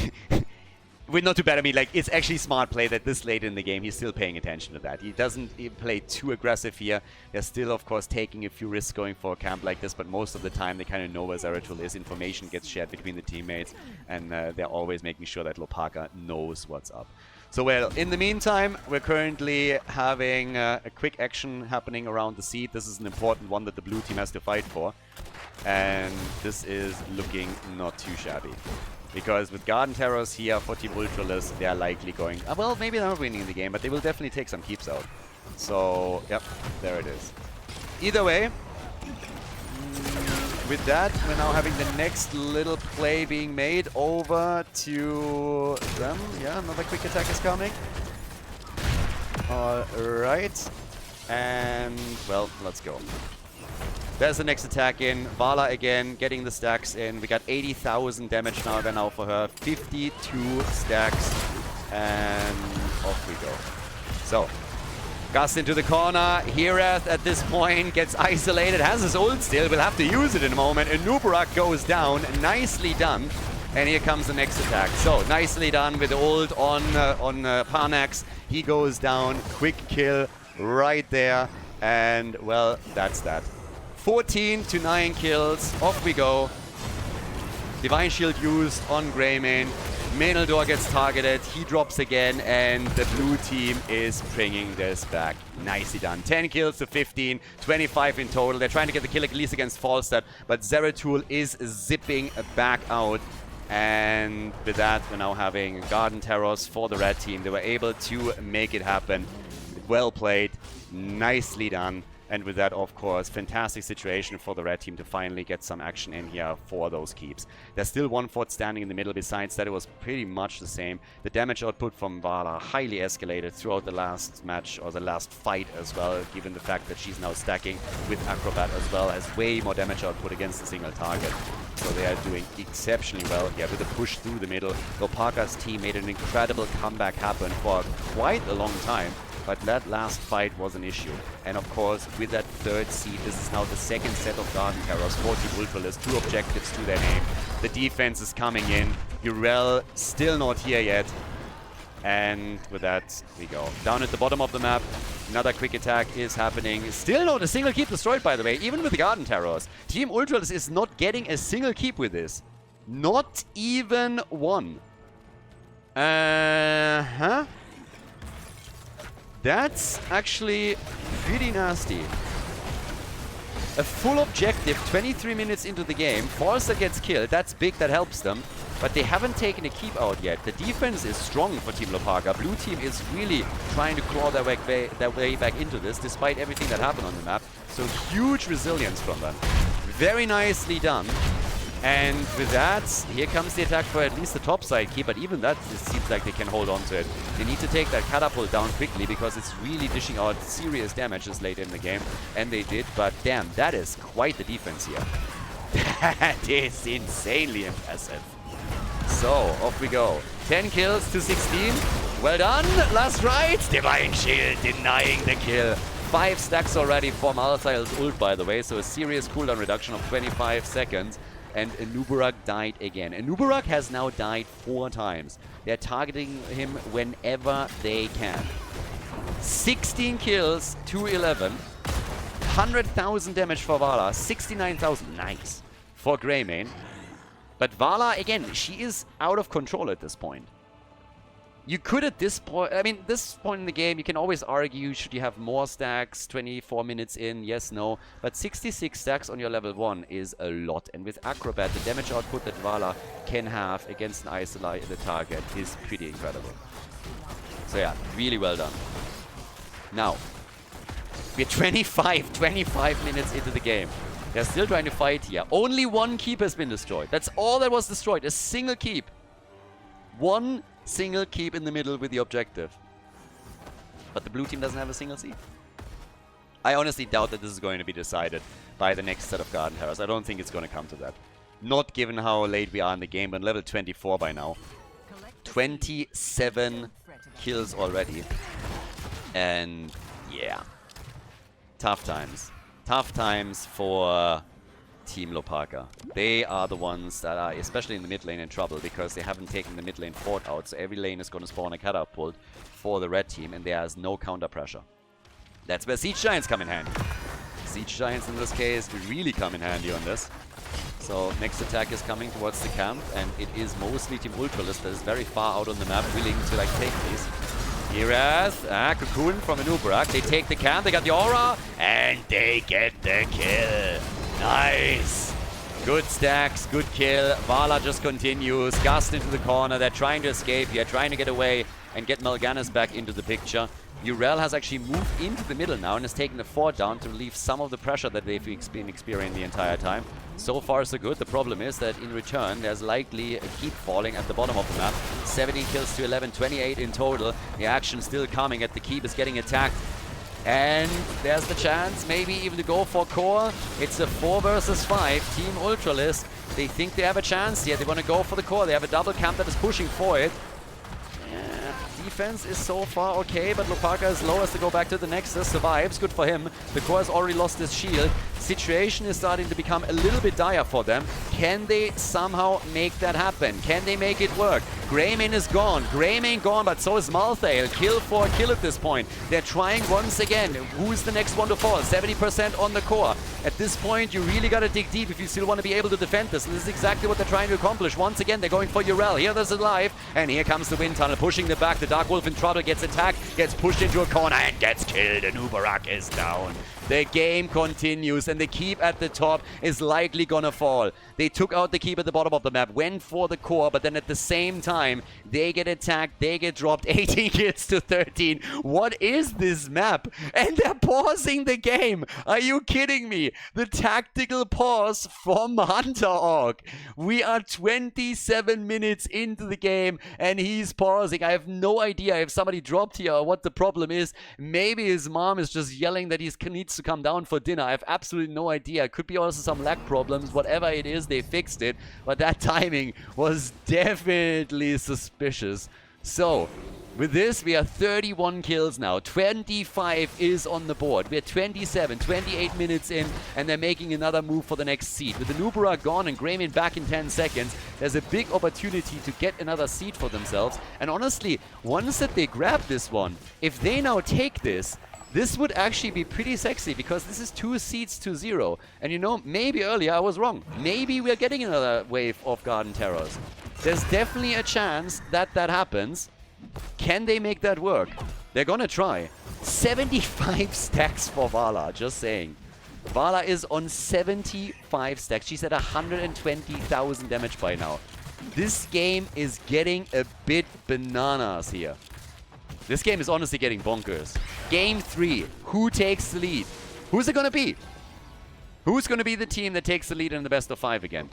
We're not too bad. I mean, like, it's actually smart play that this late in the game, he's still paying attention to that. He doesn't play too aggressive here. They're still, of course, taking a few risks going for a camp like this, but most of the time they kind of know where Zeratul is. Information gets shared between the teammates, and they're always making sure that Hlopaka knows what's up. So, well, in the meantime, we're currently having a quick action happening around the seed. This is an important one that the blue team has to fight for. And this is looking not too shabby. Because with Garden Terrors here for Team Ultralisk, they are likely going... well, maybe they're not winning the game, but they will definitely take some keeps out. So, yep, there it is. Either way, with that, we're now having the next little play being made over to them. Yeah, another quick attack is coming. Alright. And, well, let's go. There's the next attack in. Vala again getting the stacks in. We got 80,000 damage now for her. 52 stacks. And off we go. So, Gust into the corner. Hirath at this point gets isolated. Has his ult still. We'll have to use it in a moment. And Nubarak goes down. Nicely done. And here comes the next attack. So, nicely done with the ult on Parnax. He goes down. Quick kill right there. And, well, that's that. 14 to 9 kills. Off we go. Divine Shield used on Greymane. Khaldor gets targeted, he drops again, and the blue team is bringing this back. Nicely done. 10 kills to 15, 25 in total. They're trying to get the kill at least against Falstad, but Zeratul is zipping back out. And with that, we're now having Garden Terrors for the red team. They were able to make it happen. Well played. Nicely done. And with that, of course, fantastic situation for the red team to finally get some action in here for those keeps. There's still one fort standing in the middle. Besides that, it was pretty much the same. The damage output from Vala highly escalated throughout the last match, or the last fight as well, given the fact that she's now stacking with Acrobat as well, has way more damage output against a single target. So they are doing exceptionally well here with a push through the middle. Hlopaka's team made an incredible comeback happen for quite a long time. But that last fight was an issue. And of course, with that third seed, this is now the second set of Garden Terrors, 40 Ultralisk, 2 objectives to their name. The defense is coming in. Urel still not here yet. And with that, we go. Down at the bottom of the map, another quick attack is happening. Still not a single keep destroyed, by the way, even with the Garden Terrors. Team Ultralisk is not getting a single keep with this. Not even one. That's actually pretty nasty. A full objective 23 minutes into the game. Forster gets killed. That's big. That helps them. But they haven't taken a keep out yet. The defense is strong for Team Hlopaka. Blue team is really trying to claw their way back into this, despite everything that happened on the map. So huge resilience from them. Very nicely done. And with that, here comes the attack for at least the top side keep, but even that, it seems like they can hold on to it. They need to take that catapult down quickly because it's really dishing out serious damages late in the game, and they did, but damn, that is quite the defense here. That is insanely impressive. So, off we go. 10 kills to 16. Well done, last right. Divine Shield denying the kill. 5 stacks already for Malthael's ult, by the way, so a serious cooldown reduction of 25 seconds. And Anubarak died again. Anubarak has now died 4 times. They're targeting him whenever they can. 16 kills to 11. 100,000 damage for Vala. 69,000. Nice. For Greymane. But Vala, again, she is out of control at this point. You could at this point, I mean, this point in the game, you can always argue, should you have more stacks, 24 minutes in, yes, no. But 66 stacks on your level 1 is a lot. And with Acrobat, the damage output that Vala can have against an isolated target is pretty incredible. So yeah, really well done. Now, we're 25 minutes into the game. They're still trying to fight here. Only 1 keep has been destroyed. That's all that was destroyed, a single keep. 1 single keep in the middle with the objective. But the blue team doesn't have a single seed. I honestly doubt that this is going to be decided by the next set of Garden Terrors. I don't think it's going to come to that. Not given how late we are in the game, but level 24 by now. 27 kills already. And yeah. Tough times. Tough times for Team Hlopaka. They are the ones that are, especially in the mid lane, in trouble because they haven't taken the mid lane fort out. So every lane is going to spawn a catapult for the red team, and there is no counter pressure. That's where Siege Giants come in handy. Siege Giants in this case really come in handy on this. So next attack is coming towards the camp, and it is mostly Team Ultralisk that is very far out on the map, willing to like take these. Here's Cocoon from Anubarak. They take the camp, they got the aura, and they get the kill. Nice. Good stacks, good kill. Vala just continues. Gust into the corner. They're trying to escape here, trying to get away and get Mal'Ganis back into the picture. Urel has actually moved into the middle now and has taken the fort down to relieve some of the pressure that they've been experiencing the entire time. So far, so good. The problem is that in return, there's likely a keep falling at the bottom of the map. 17 kills to 11, 28 in total. The action still coming at the keep is getting attacked. And there's the chance, maybe even to go for core. It's a 4 versus 5. Team Ultralisk, they think they have a chance here. They want to go for the core. They have a double camp that is pushing for it. defense is so far okay, but Hlopaka is low as to go back to the Nexus. Survives, good for him. The core has already lost his shield. Situation is starting to become a little bit dire for them. Can they somehow make that happen? Can they make it work? Greymane is gone. Greymane gone, but so is Malthael. Kill for a kill at this point. They're trying once again. Who's the next one to fall? 70% on the core. At this point, you really gotta dig deep if you still want to be able to defend this. And this is exactly what they're trying to accomplish. Once again, they're going for Urel. Here there's alive, and here comes the wind tunnel, pushing them back. The Dark Wolf in trouble, gets attacked, gets pushed into a corner, and gets killed. And Ubarak is down. The game continues, and the keep at the top is likely gonna fall. They took out the keep at the bottom of the map, went for the core, but then at the same time, they get attacked, they get dropped, 18 kills to 13. What is this map? And they're pausing the game. Are you kidding me? The tactical pause from Hunter Orc. We are 27 minutes into the game, and he's pausing. I have no idea if somebody dropped here or what the problem is. Maybe his mom is just yelling that he needs to come down for dinner. I have absolutely no idea. Could be also some lag problems. Whatever it is, they fixed it. But that timing was definitely suspicious. So, with this, we are 31 kills now. 25 is on the board. We're 27, 28 minutes in, and they're making another move for the next seed. With the Nubra gone and Greymane back in 10 seconds, there's a big opportunity to get another seed for themselves. And honestly, once that they grab this one, if they now take this, this would actually be pretty sexy, because this is 2 seeds to 0. And you know, maybe earlier I was wrong. Maybe we're getting another wave of Garden Terrors. There's definitely a chance that that happens. Can they make that work? They're gonna try. 75 stacks for Vala, just saying. Vala is on 75 stacks. She's at 120,000 damage by now. This game is getting a bit bananas here. This game is honestly getting bonkers. Game 3. Who takes the lead? Who's it gonna be? Who's gonna be the team that takes the lead in the best of 5 again?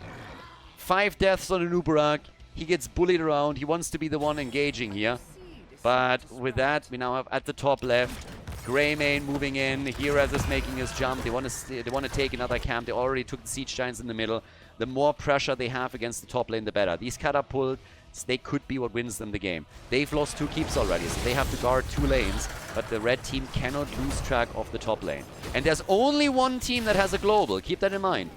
5 deaths on Ubarak. He gets bullied around. He wants to be the one engaging here. But with that, we now have at the top left Greymane moving in. Heraz is making his jump. They want to take another camp. They already took the Siege Giants in the middle. The more pressure they have against the top lane, the better. These catapults, they could be what wins them the game. They've lost 2 keeps already, so they have to guard 2 lanes. But the red team cannot lose track of the top lane. And there's only one team that has a global. Keep that in mind.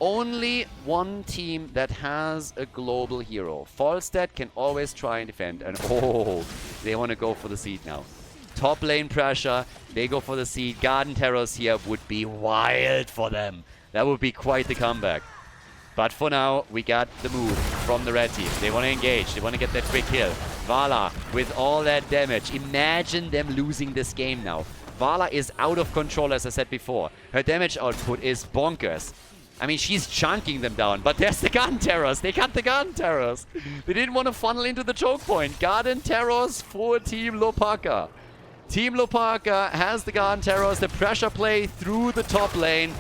Only one team that has a global hero. Falstad can always try and defend. And oh, they want to go for the seed now. Top lane pressure. They go for the seed. Garden Terrors here would be wild for them. That would be quite the comeback. But for now, we got the move from the red team. They want to engage. They want to get that quick kill. Vala with all that damage. Imagine them losing this game now. Vala is out of control, as I said before. Her damage output is bonkers. I mean, she's chunking them down, but there's the Garden Terrors. They got the Garden Terrors. They didn't want to funnel into the choke point. Garden Terrors for Team Hlopaka. Team Hlopaka has the Garden Terrors, the pressure play through the top lane,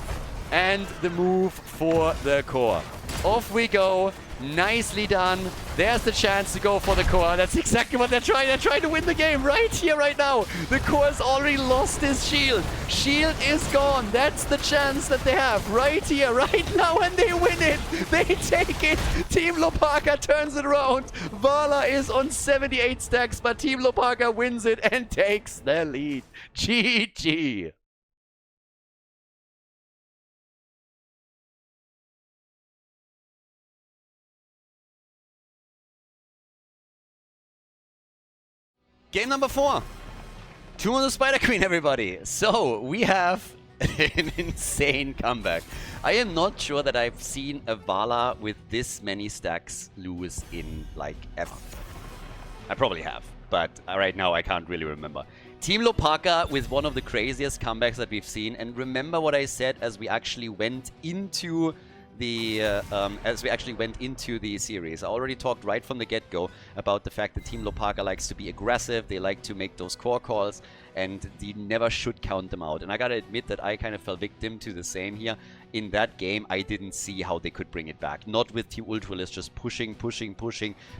and the move for the core. Off we go. Nicely done. There's the chance to go for the core. That's exactly what they're trying. They're trying to win the game right here, right now. The core has already lost his shield. Shield is gone. That's the chance that they have right here, right now, and they win it. They take it. Team Hlopaka turns it around. Vala is on 78 stacks, but Team Hlopaka wins it and takes the lead. GG. Game number 4. Tomb of the Spider Queen, everybody. So, we have an insane comeback. I am not sure that I've seen a Vala with this many stacks lose in, like, ever. I probably have, but right now I can't really remember. Team Hlopaka with one of the craziest comebacks that we've seen. And remember what I said as we actually went into the series. I already talked right from the get-go about the fact that Team Hlopaka likes to be aggressive, they like to make those core calls, and you never should count them out. And I gotta admit that I kind of fell victim to the same here. In that game, I didn't see how they could bring it back. Not with Team Ultralisk just pushing,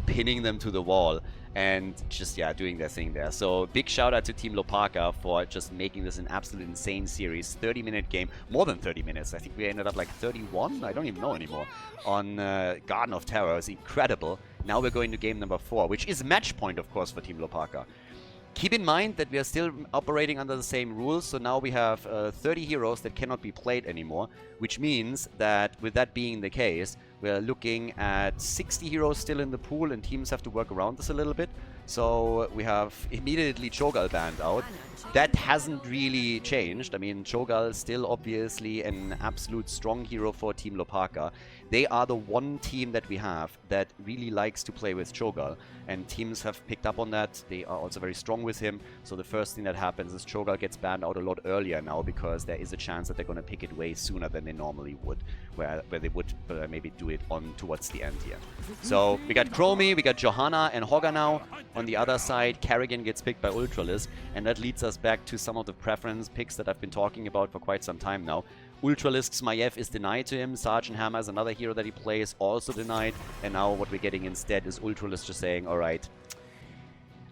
pinning them to the wall, and just, yeah, doing their thing there. So, big shout out to Team Hlopaka for just making this an absolute insane series. 30-minute game, more than 30 minutes. I think we ended up like 31? I don't even know anymore. On Garden of Terrors, incredible. Now we're going to game number 4, which is match point, of course, for Team Hlopaka. Keep in mind that we are still operating under the same rules, so now we have 30 heroes that cannot be played anymore, which means that with that being the case, we're looking at 60 heroes still in the pool, and teams have to work around this a little bit. So we have immediately Cho'Gall banned out. That hasn't really changed. I mean, Cho'Gall is still obviously an absolute strong hero for Team Hlopaka. They are the one team that we have that really likes to play with Cho'Gall, and teams have picked up on that. They are also very strong with him, so the first thing that happens is Cho'Gall gets banned out a lot earlier now, because there is a chance that they're going to pick it way sooner than they normally would, where they would maybe do it on towards the end here. So we got Chromie, we got Johanna and Hogger now. On the other side, Kerrigan gets picked by Ultralisk, and that leads us back to some of the preference picks that I've been talking about for quite some time now. Ultralisk's Maiev is denied to him. Sergeant Hammer is another hero that he plays, also denied. And now what we're getting instead is Ultralisk just saying, alright,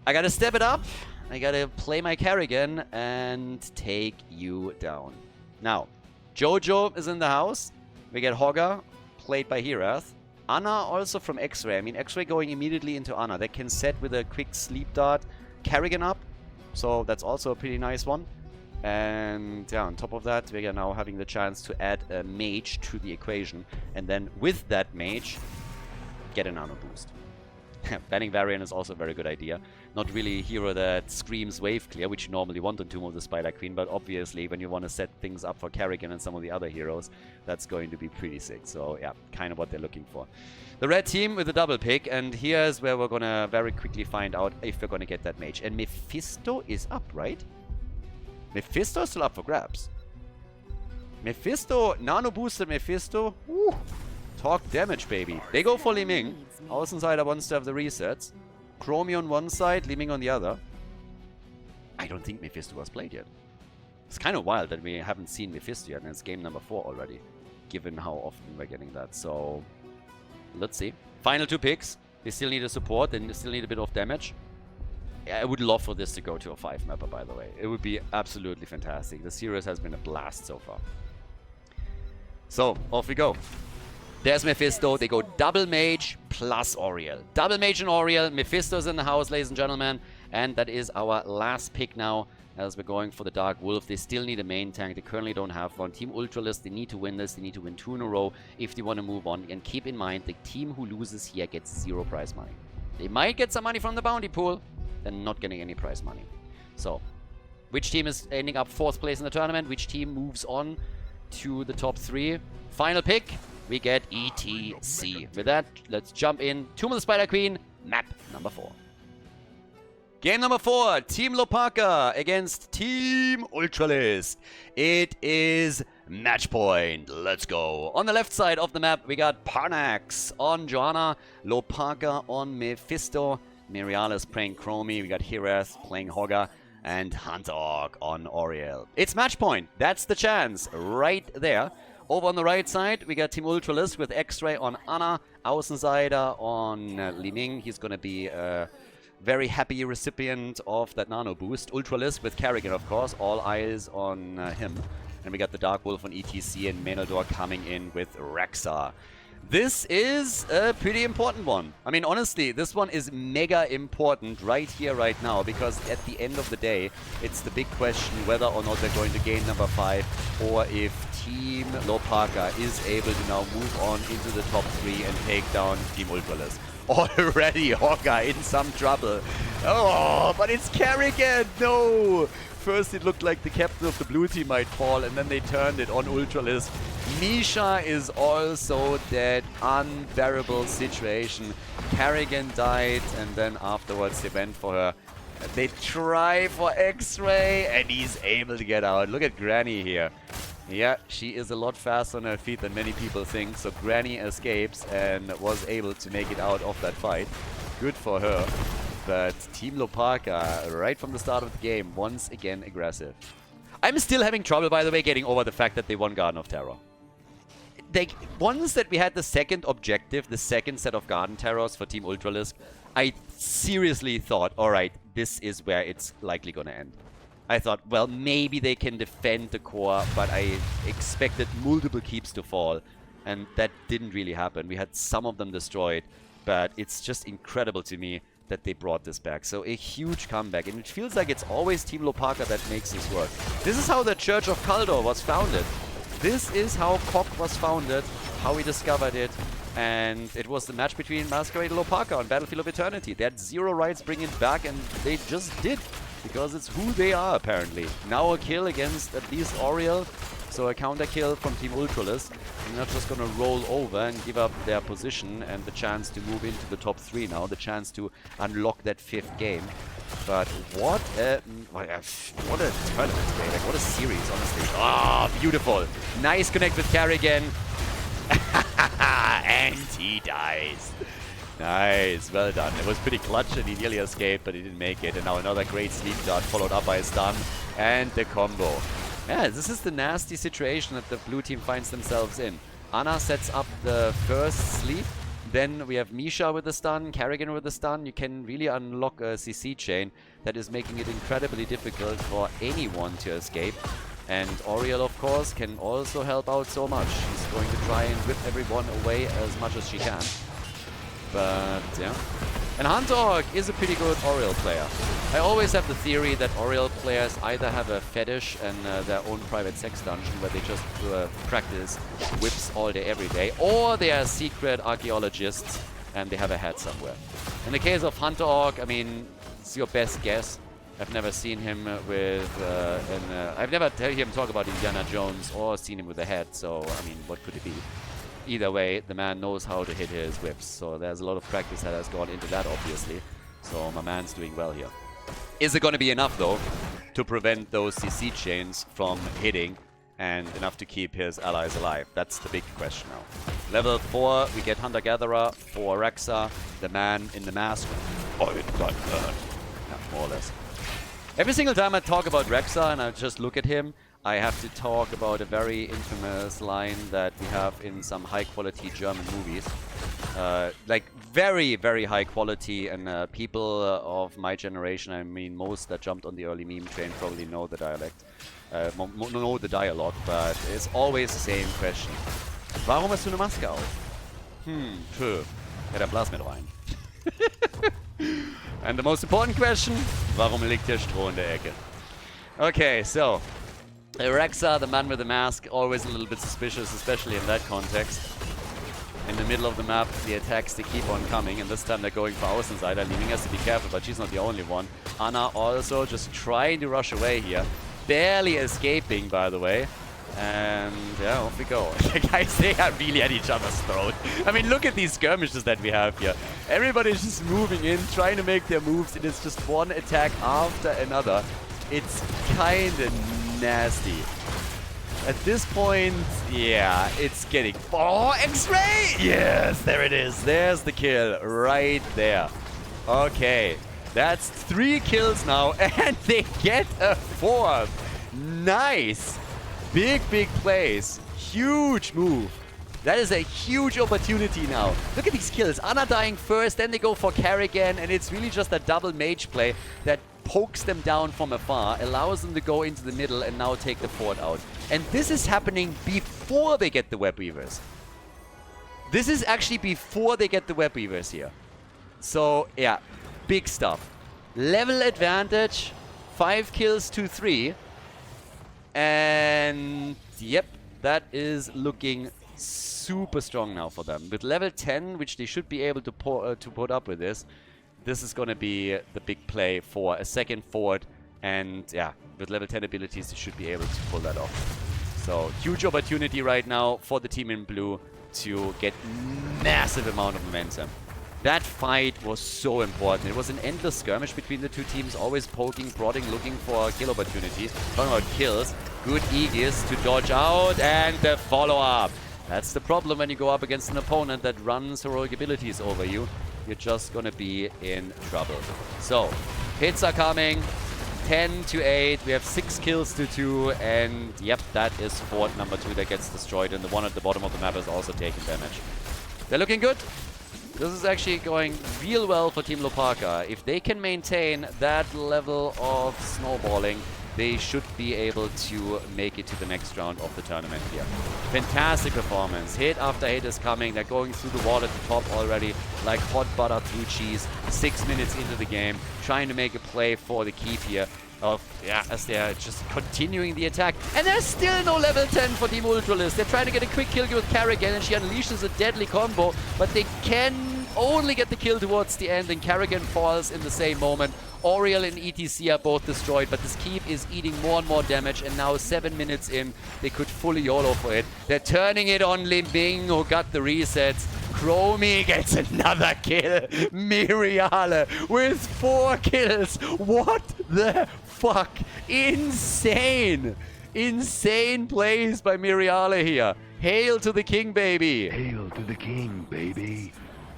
I gotta step it up, I gotta play my Kerrigan and take you down. Now, Jojo is in the house. We get Hogger, played by Herath. Anna also from X-Ray. I mean, X-Ray going immediately into Anna. They can set with a quick sleep dart Kerrigan up. So that's also a pretty nice one. And yeah, on top of that, we are now having the chance to add a mage to the equation. And then with that mage, get a nano boost. Banning Varian is also a very good idea. Not really a hero that screams wave clear, which you normally want on Tomb of the Spider Queen, but obviously when you want to set things up for Kerrigan and some of the other heroes, that's going to be pretty sick. So yeah, kind of what they're looking for. The red team with a double pick, and here's where we're going to very quickly find out if we're going to get that mage. And Mephisto is up, right? Mephisto is still up for grabs. Mephisto, nano boosted Mephisto. Woo. Talk damage, baby. They go for Li Ming. Außenseiter wants to have the resets. Chromie on one side, Li Ming on the other. I don't think Mephisto was played yet. It's kind of wild that we haven't seen Mephisto yet, and it's game number 4 already, given how often we're getting that. So, let's see. Final 2 picks. They still need a support, and they still need a bit of damage. I would love for this to go to a 5-mapper, by the way. It would be absolutely fantastic. The series has been a blast so far. So, off we go. There's Mephisto. They go double mage plus Oriel. Double mage and Oriel. Mephisto's in the house, ladies and gentlemen. And that is our last pick now, as we're going for the Dark Wolf. They still need a main tank. They currently don't have one. Team Ultralisk, they need to win this. They need to win 2 in a row if they want to move on. And keep in mind, the team who loses here gets 0 prize money. They might get some money from the bounty pool. They're not getting any prize money. So, which team is ending up 4th place in the tournament? Which team moves on to the top 3? Final pick. We get ETC. With that, let's jump in. Tomb of the Spider Queen, map number 4. Game number 4, Team Hlopaka against Team Ultralisk. It is match point. Let's go. On the left side of the map, we got Parnax on Johanna, Hlopaka on Mephisto, Mirialis playing Chromie, we got Herath playing Hogger, and Huntorg on Oriel. It's match point. That's the chance right there. Over on the right side, we got Team Ultralisk with X-Ray on Anna, Außenseiter on Li Ming. He's going to be a very happy recipient of that nano boost. Ultralisk with Kerrigan, of course. All eyes on him. And we got the Dark Wolf on ETC and Menaldor coming in with Rexa. This is a pretty important one. I mean, honestly, this one is mega important right here, right now, because at the end of the day, it's the big question whether or not they're going to gain number 5, or if Team Hlopaka is able to now move on into the top 3 and take down Team Ultralisk. Already Hogger in some trouble. Oh, but it's Kerrigan! No! First it looked like the captain of the blue team might fall, and then they turned it on Ultralisk. Misha is also dead. Unbearable situation. Kerrigan died, and then afterwards they went for her. They try for X-Ray, and he's able to get out. Look at Granny here. Yeah, she is a lot faster on her feet than many people think, so Granny escapes and was able to make it out of that fight. Good for her. But Team Hlopaka, right from the start of the game, once again aggressive. I'm still having trouble, by the way, getting over the fact that they won Garden of Terror. Once that we had the second objective, the second set of Garden Terrors for Team Ultralisk, I seriously thought, alright, this is where it's likely gonna end. I thought, well, maybe they can defend the core, but I expected multiple keeps to fall. And that didn't really happen. We had some of them destroyed, but it's just incredible to me that they brought this back. So a huge comeback. And it feels like it's always Team Hlopaka that makes this work. This is how the Church of Khaldor was founded. This is how KOK was founded, how we discovered it. And it was the match between Masquerade and Hlopaka on Battlefield of Eternity. They had zero rights bringing it back, and they just did. Because it's who they are, apparently. Now a kill against at least Oriel. So a counter kill from Team Ultralisk. They're not just going to roll over and give up their position and the chance to move into the top 3 now. The chance to unlock that 5th game. But what a tournament today. Like, what a series, honestly. Ah, beautiful. Nice connect with Carrigan. And he dies. Nice, well done. It was pretty clutch and he nearly escaped, but he didn't make it. And now another great sleep dart followed up by a stun and the combo. Yeah, this is the nasty situation that the blue team finds themselves in. Ana sets up the first sleep. Then we have Misha with the stun, Carrigan with the stun. You can really unlock a CC chain that is making it incredibly difficult for anyone to escape. And Oriel, of course, can also help out so much. She's going to try and whip everyone away as much as she can. But, yeah. And Huntorg is a pretty good Oriel player. I always have the theory that Oriel players either have a fetish and their own private sex dungeon where they just practice whips all day, every day, or they are secret archaeologists and they have a head somewhere. In the case of Huntorg, I mean, it's your best guess. I've never seen him with, I've never heard him talk about Indiana Jones or seen him with a head, so, I mean, what could it be? Either way, the man knows how to hit his whips, so there's a lot of practice that has gone into that, obviously. So my man's doing well here. Is it going to be enough, though, to prevent those CC chains from hitting and enough to keep his allies alive? That's the big question now. Level 4, we get Hunter-Gatherer for Rexa, the man in the mask. Oh, it got burned. Yeah, more or less. Every single time I talk about Rexa and I just look at him, I have to talk about a very infamous line that we have in some high-quality German movies. Like, very, very high quality, and people of my generation, I mean most that jumped on the early meme train, probably know the dialect. Know the dialogue, but it's always the same question. Warum hast du eine Maske auf? Tschö. Ja, dann blas mir doch ein. And the most important question, warum liegt hier Stroh in der Ecke? Okay, so... Rexa, the man with the mask, always a little bit suspicious, especially in that context. In the middle of the map, the attacks, they keep on coming, and this time they're going for Außenseiter. Li Ning has to be careful, but she's not the only one. Ana also just trying to rush away here. Barely escaping, by the way. And yeah, off we go. The guys, they are really at each other's throat. I mean, look at these skirmishes that we have here. Everybody's just moving in, trying to make their moves. It is just one attack after another. It's kind of nasty. At this point, yeah, it's getting... Oh, X-Ray! Yes, there it is. There's the kill right there. Okay, that's 3 kills now, and they get a 4th. Nice. Big, big plays. Huge move. That is a huge opportunity now. Look at these kills. Ana dying first, then they go for Carrigan, and it's really just a double mage play that pokes them down from afar, allows them to go into the middle and now take the fort out. And this is happening before they get the Web Weavers. This is actually before they get the Web Weavers here. So, yeah, big stuff. Level advantage, 5 kills to 3. And, yep, that is looking super strong now for them. With level 10, which they should be able to put up with this is going to be the big play for a second fort. And, yeah, with level 10 abilities, they should be able to pull that off. So, huge opportunity right now for the team in blue to get massive amount of momentum. That fight was so important. It was an endless skirmish between the two teams, always poking, prodding, looking for kill opportunities. Talking about kills, good Aegis to dodge out, and the follow-up. That's the problem when you go up against an opponent that runs heroic abilities over you. You're just gonna be in trouble. So, hits are coming. 10 to 8. We have 6 kills to 2, and yep, that is fort number 2 that gets destroyed, and the one at the bottom of the map is also taking damage. They're looking good. This is actually going real well for Team Hlopaka. If they can maintain that level of snowballing, they should be able to make it to the next round of the tournament here. Fantastic performance. Hit after hit is coming. They're going through the wall at the top already, like hot butter through cheese. 6 minutes into the game, trying to make a play for the keep here. As they're just continuing the attack. And there's still no level 10 for Team Ultralisk. They're trying to get a quick kill with Karrigan, and she unleashes a deadly combo, but they can only get the kill towards the end, and Karrigan falls in the same moment. Oriel and ETC are both destroyed, but this keep is eating more and more damage, and now 7 minutes in, they could fully YOLO for it. They're turning it on Lim Bing, who got the resets. Chromie gets another kill. Miriale with 4 kills. What the fuck? Insane! Insane plays by Miriale here. Hail to the king, baby. Hail to the king, baby.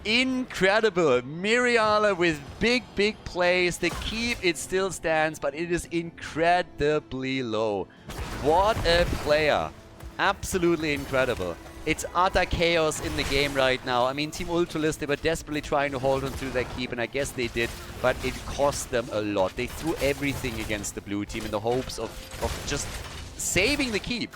Incredible. Miriale with big plays. The keep, it still stands, but it is incredibly low. What a player. Absolutely incredible. It's utter chaos in the game right now. I mean, Team Ultralisk, they were desperately trying to hold on to their keep, and I guess they did, but it cost them a lot. They threw everything against the blue team in the hopes of just saving the keep.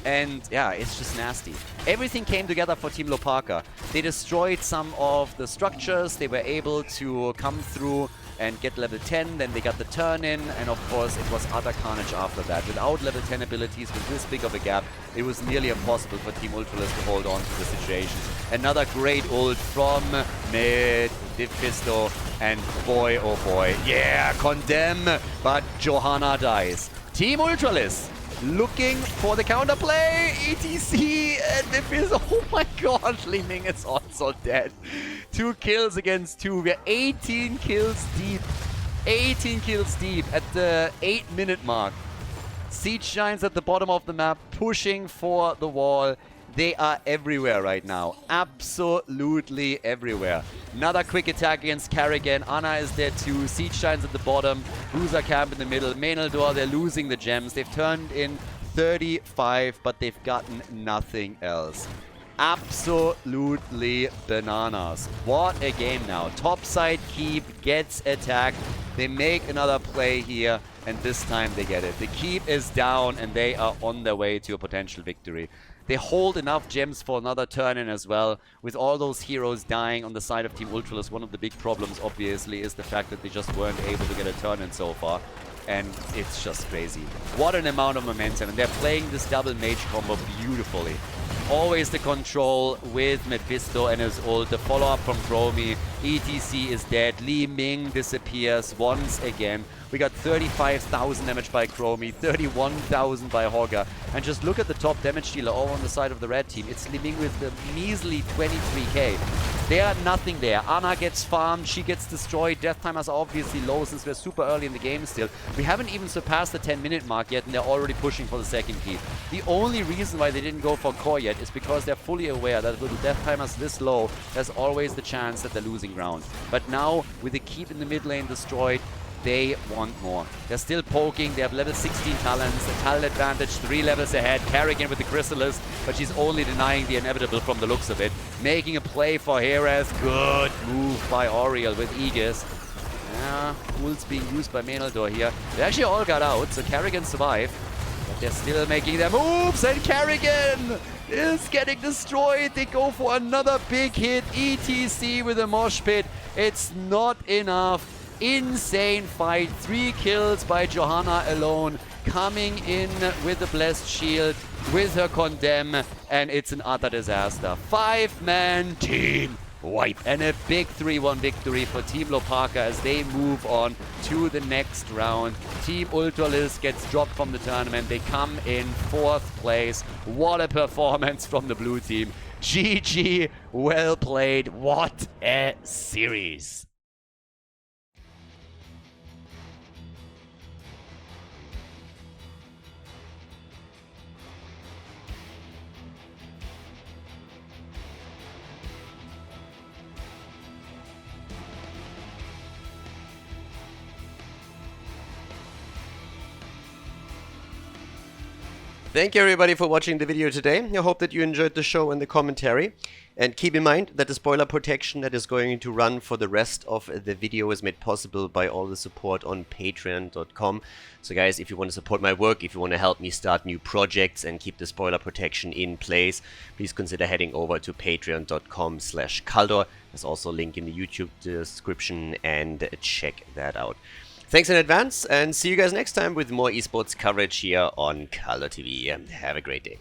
And yeah, it's just nasty. Everything came together for Team Hlopaka. They destroyed some of the structures. They were able to come through and get level 10. Then they got the turn in. And of course, it was utter carnage after that. Without level 10 abilities, with this big of a gap, it was nearly impossible for Team Ultralisk to hold on to the situation. Another great ult from Mephisto. And boy, oh boy. Yeah, condemn. But Johanna dies. Team Ultralisk looking for the counterplay. ETC and Mephisto. Oh my god, Li Ming is also dead. 2 kills against 2. We're 18 kills deep. 18 kills deep at the 8-minute mark. Siege Giants at the bottom of the map, pushing for the wall. They are everywhere right now. Absolutely everywhere. Another quick attack against Karrigan. Anna is there too. Siege Giants at the bottom. Bruiser Camp in the middle. Menaldor, they're losing the gems. They've turned in 35, but they've gotten nothing else. Absolutely bananas. What a game now. Topside keep gets attacked. They make another play here, and this time they get it. The keep is down, and they are on their way to a potential victory. They hold enough gems for another turn-in as well. With all those heroes dying on the side of Team Ultralisk, one of the big problems, obviously, is the fact that they just weren't able to get a turn-in so far. And it's just crazy. What an amount of momentum. And they're playing this double mage combo beautifully. Always the control with Mephisto and his ult. The follow-up from Chromie. ETC is dead. Li Ming disappears once again. We got 35,000 damage by Chromie, 31,000 by Hogger. And just look at the top damage dealer all on the side of the red team. It's Li Ming with the measly 23k. They are nothing there. Anna gets farmed, she gets destroyed. Death timers are obviously low since we're super early in the game still. We haven't even surpassed the 10-minute mark yet, and they're already pushing for the second keep. The only reason why they didn't go for core yet is because they're fully aware that with the death timers this low, there's always the chance that they're losing ground. But now, with the keep in the mid lane destroyed, they want more. They're still poking. They have level 16 talents. The talent advantage 3 levels ahead. Karrigan with the Chrysalis, but she's only denying the inevitable from the looks of it. Making a play for Heres. Good move by Oriel with Aegis. Yeah, ults being used by Menaldor here. They actually all got out, so Karrigan survived. But they're still making their moves, and Karrigan is getting destroyed. They go for another big hit. ETC with a mosh pit. It's not enough. Insane fight. 3 kills by Johanna alone. Coming in with the Blessed Shield, with her Condemn, and it's an utter disaster. 5-man team wipe. And a big 3-1 victory for Team Hlopaka as they move on to the next round. Team Ultralisk gets dropped from the tournament. They come in 4th place. What a performance from the blue team. GG, well played. What a series. Thank you everybody for watching the video today. I hope that you enjoyed the show and the commentary. And keep in mind that the spoiler protection that is going to run for the rest of the video is made possible by all the support on patreon.com. So guys, if you want to support my work, if you want to help me start new projects and keep the spoiler protection in place, please consider heading over to patreon.com/Khaldor. There's also a link in the YouTube description and check that out. Thanks in advance and see you guys next time with more esports coverage here on Khaldor TV. Have a great day.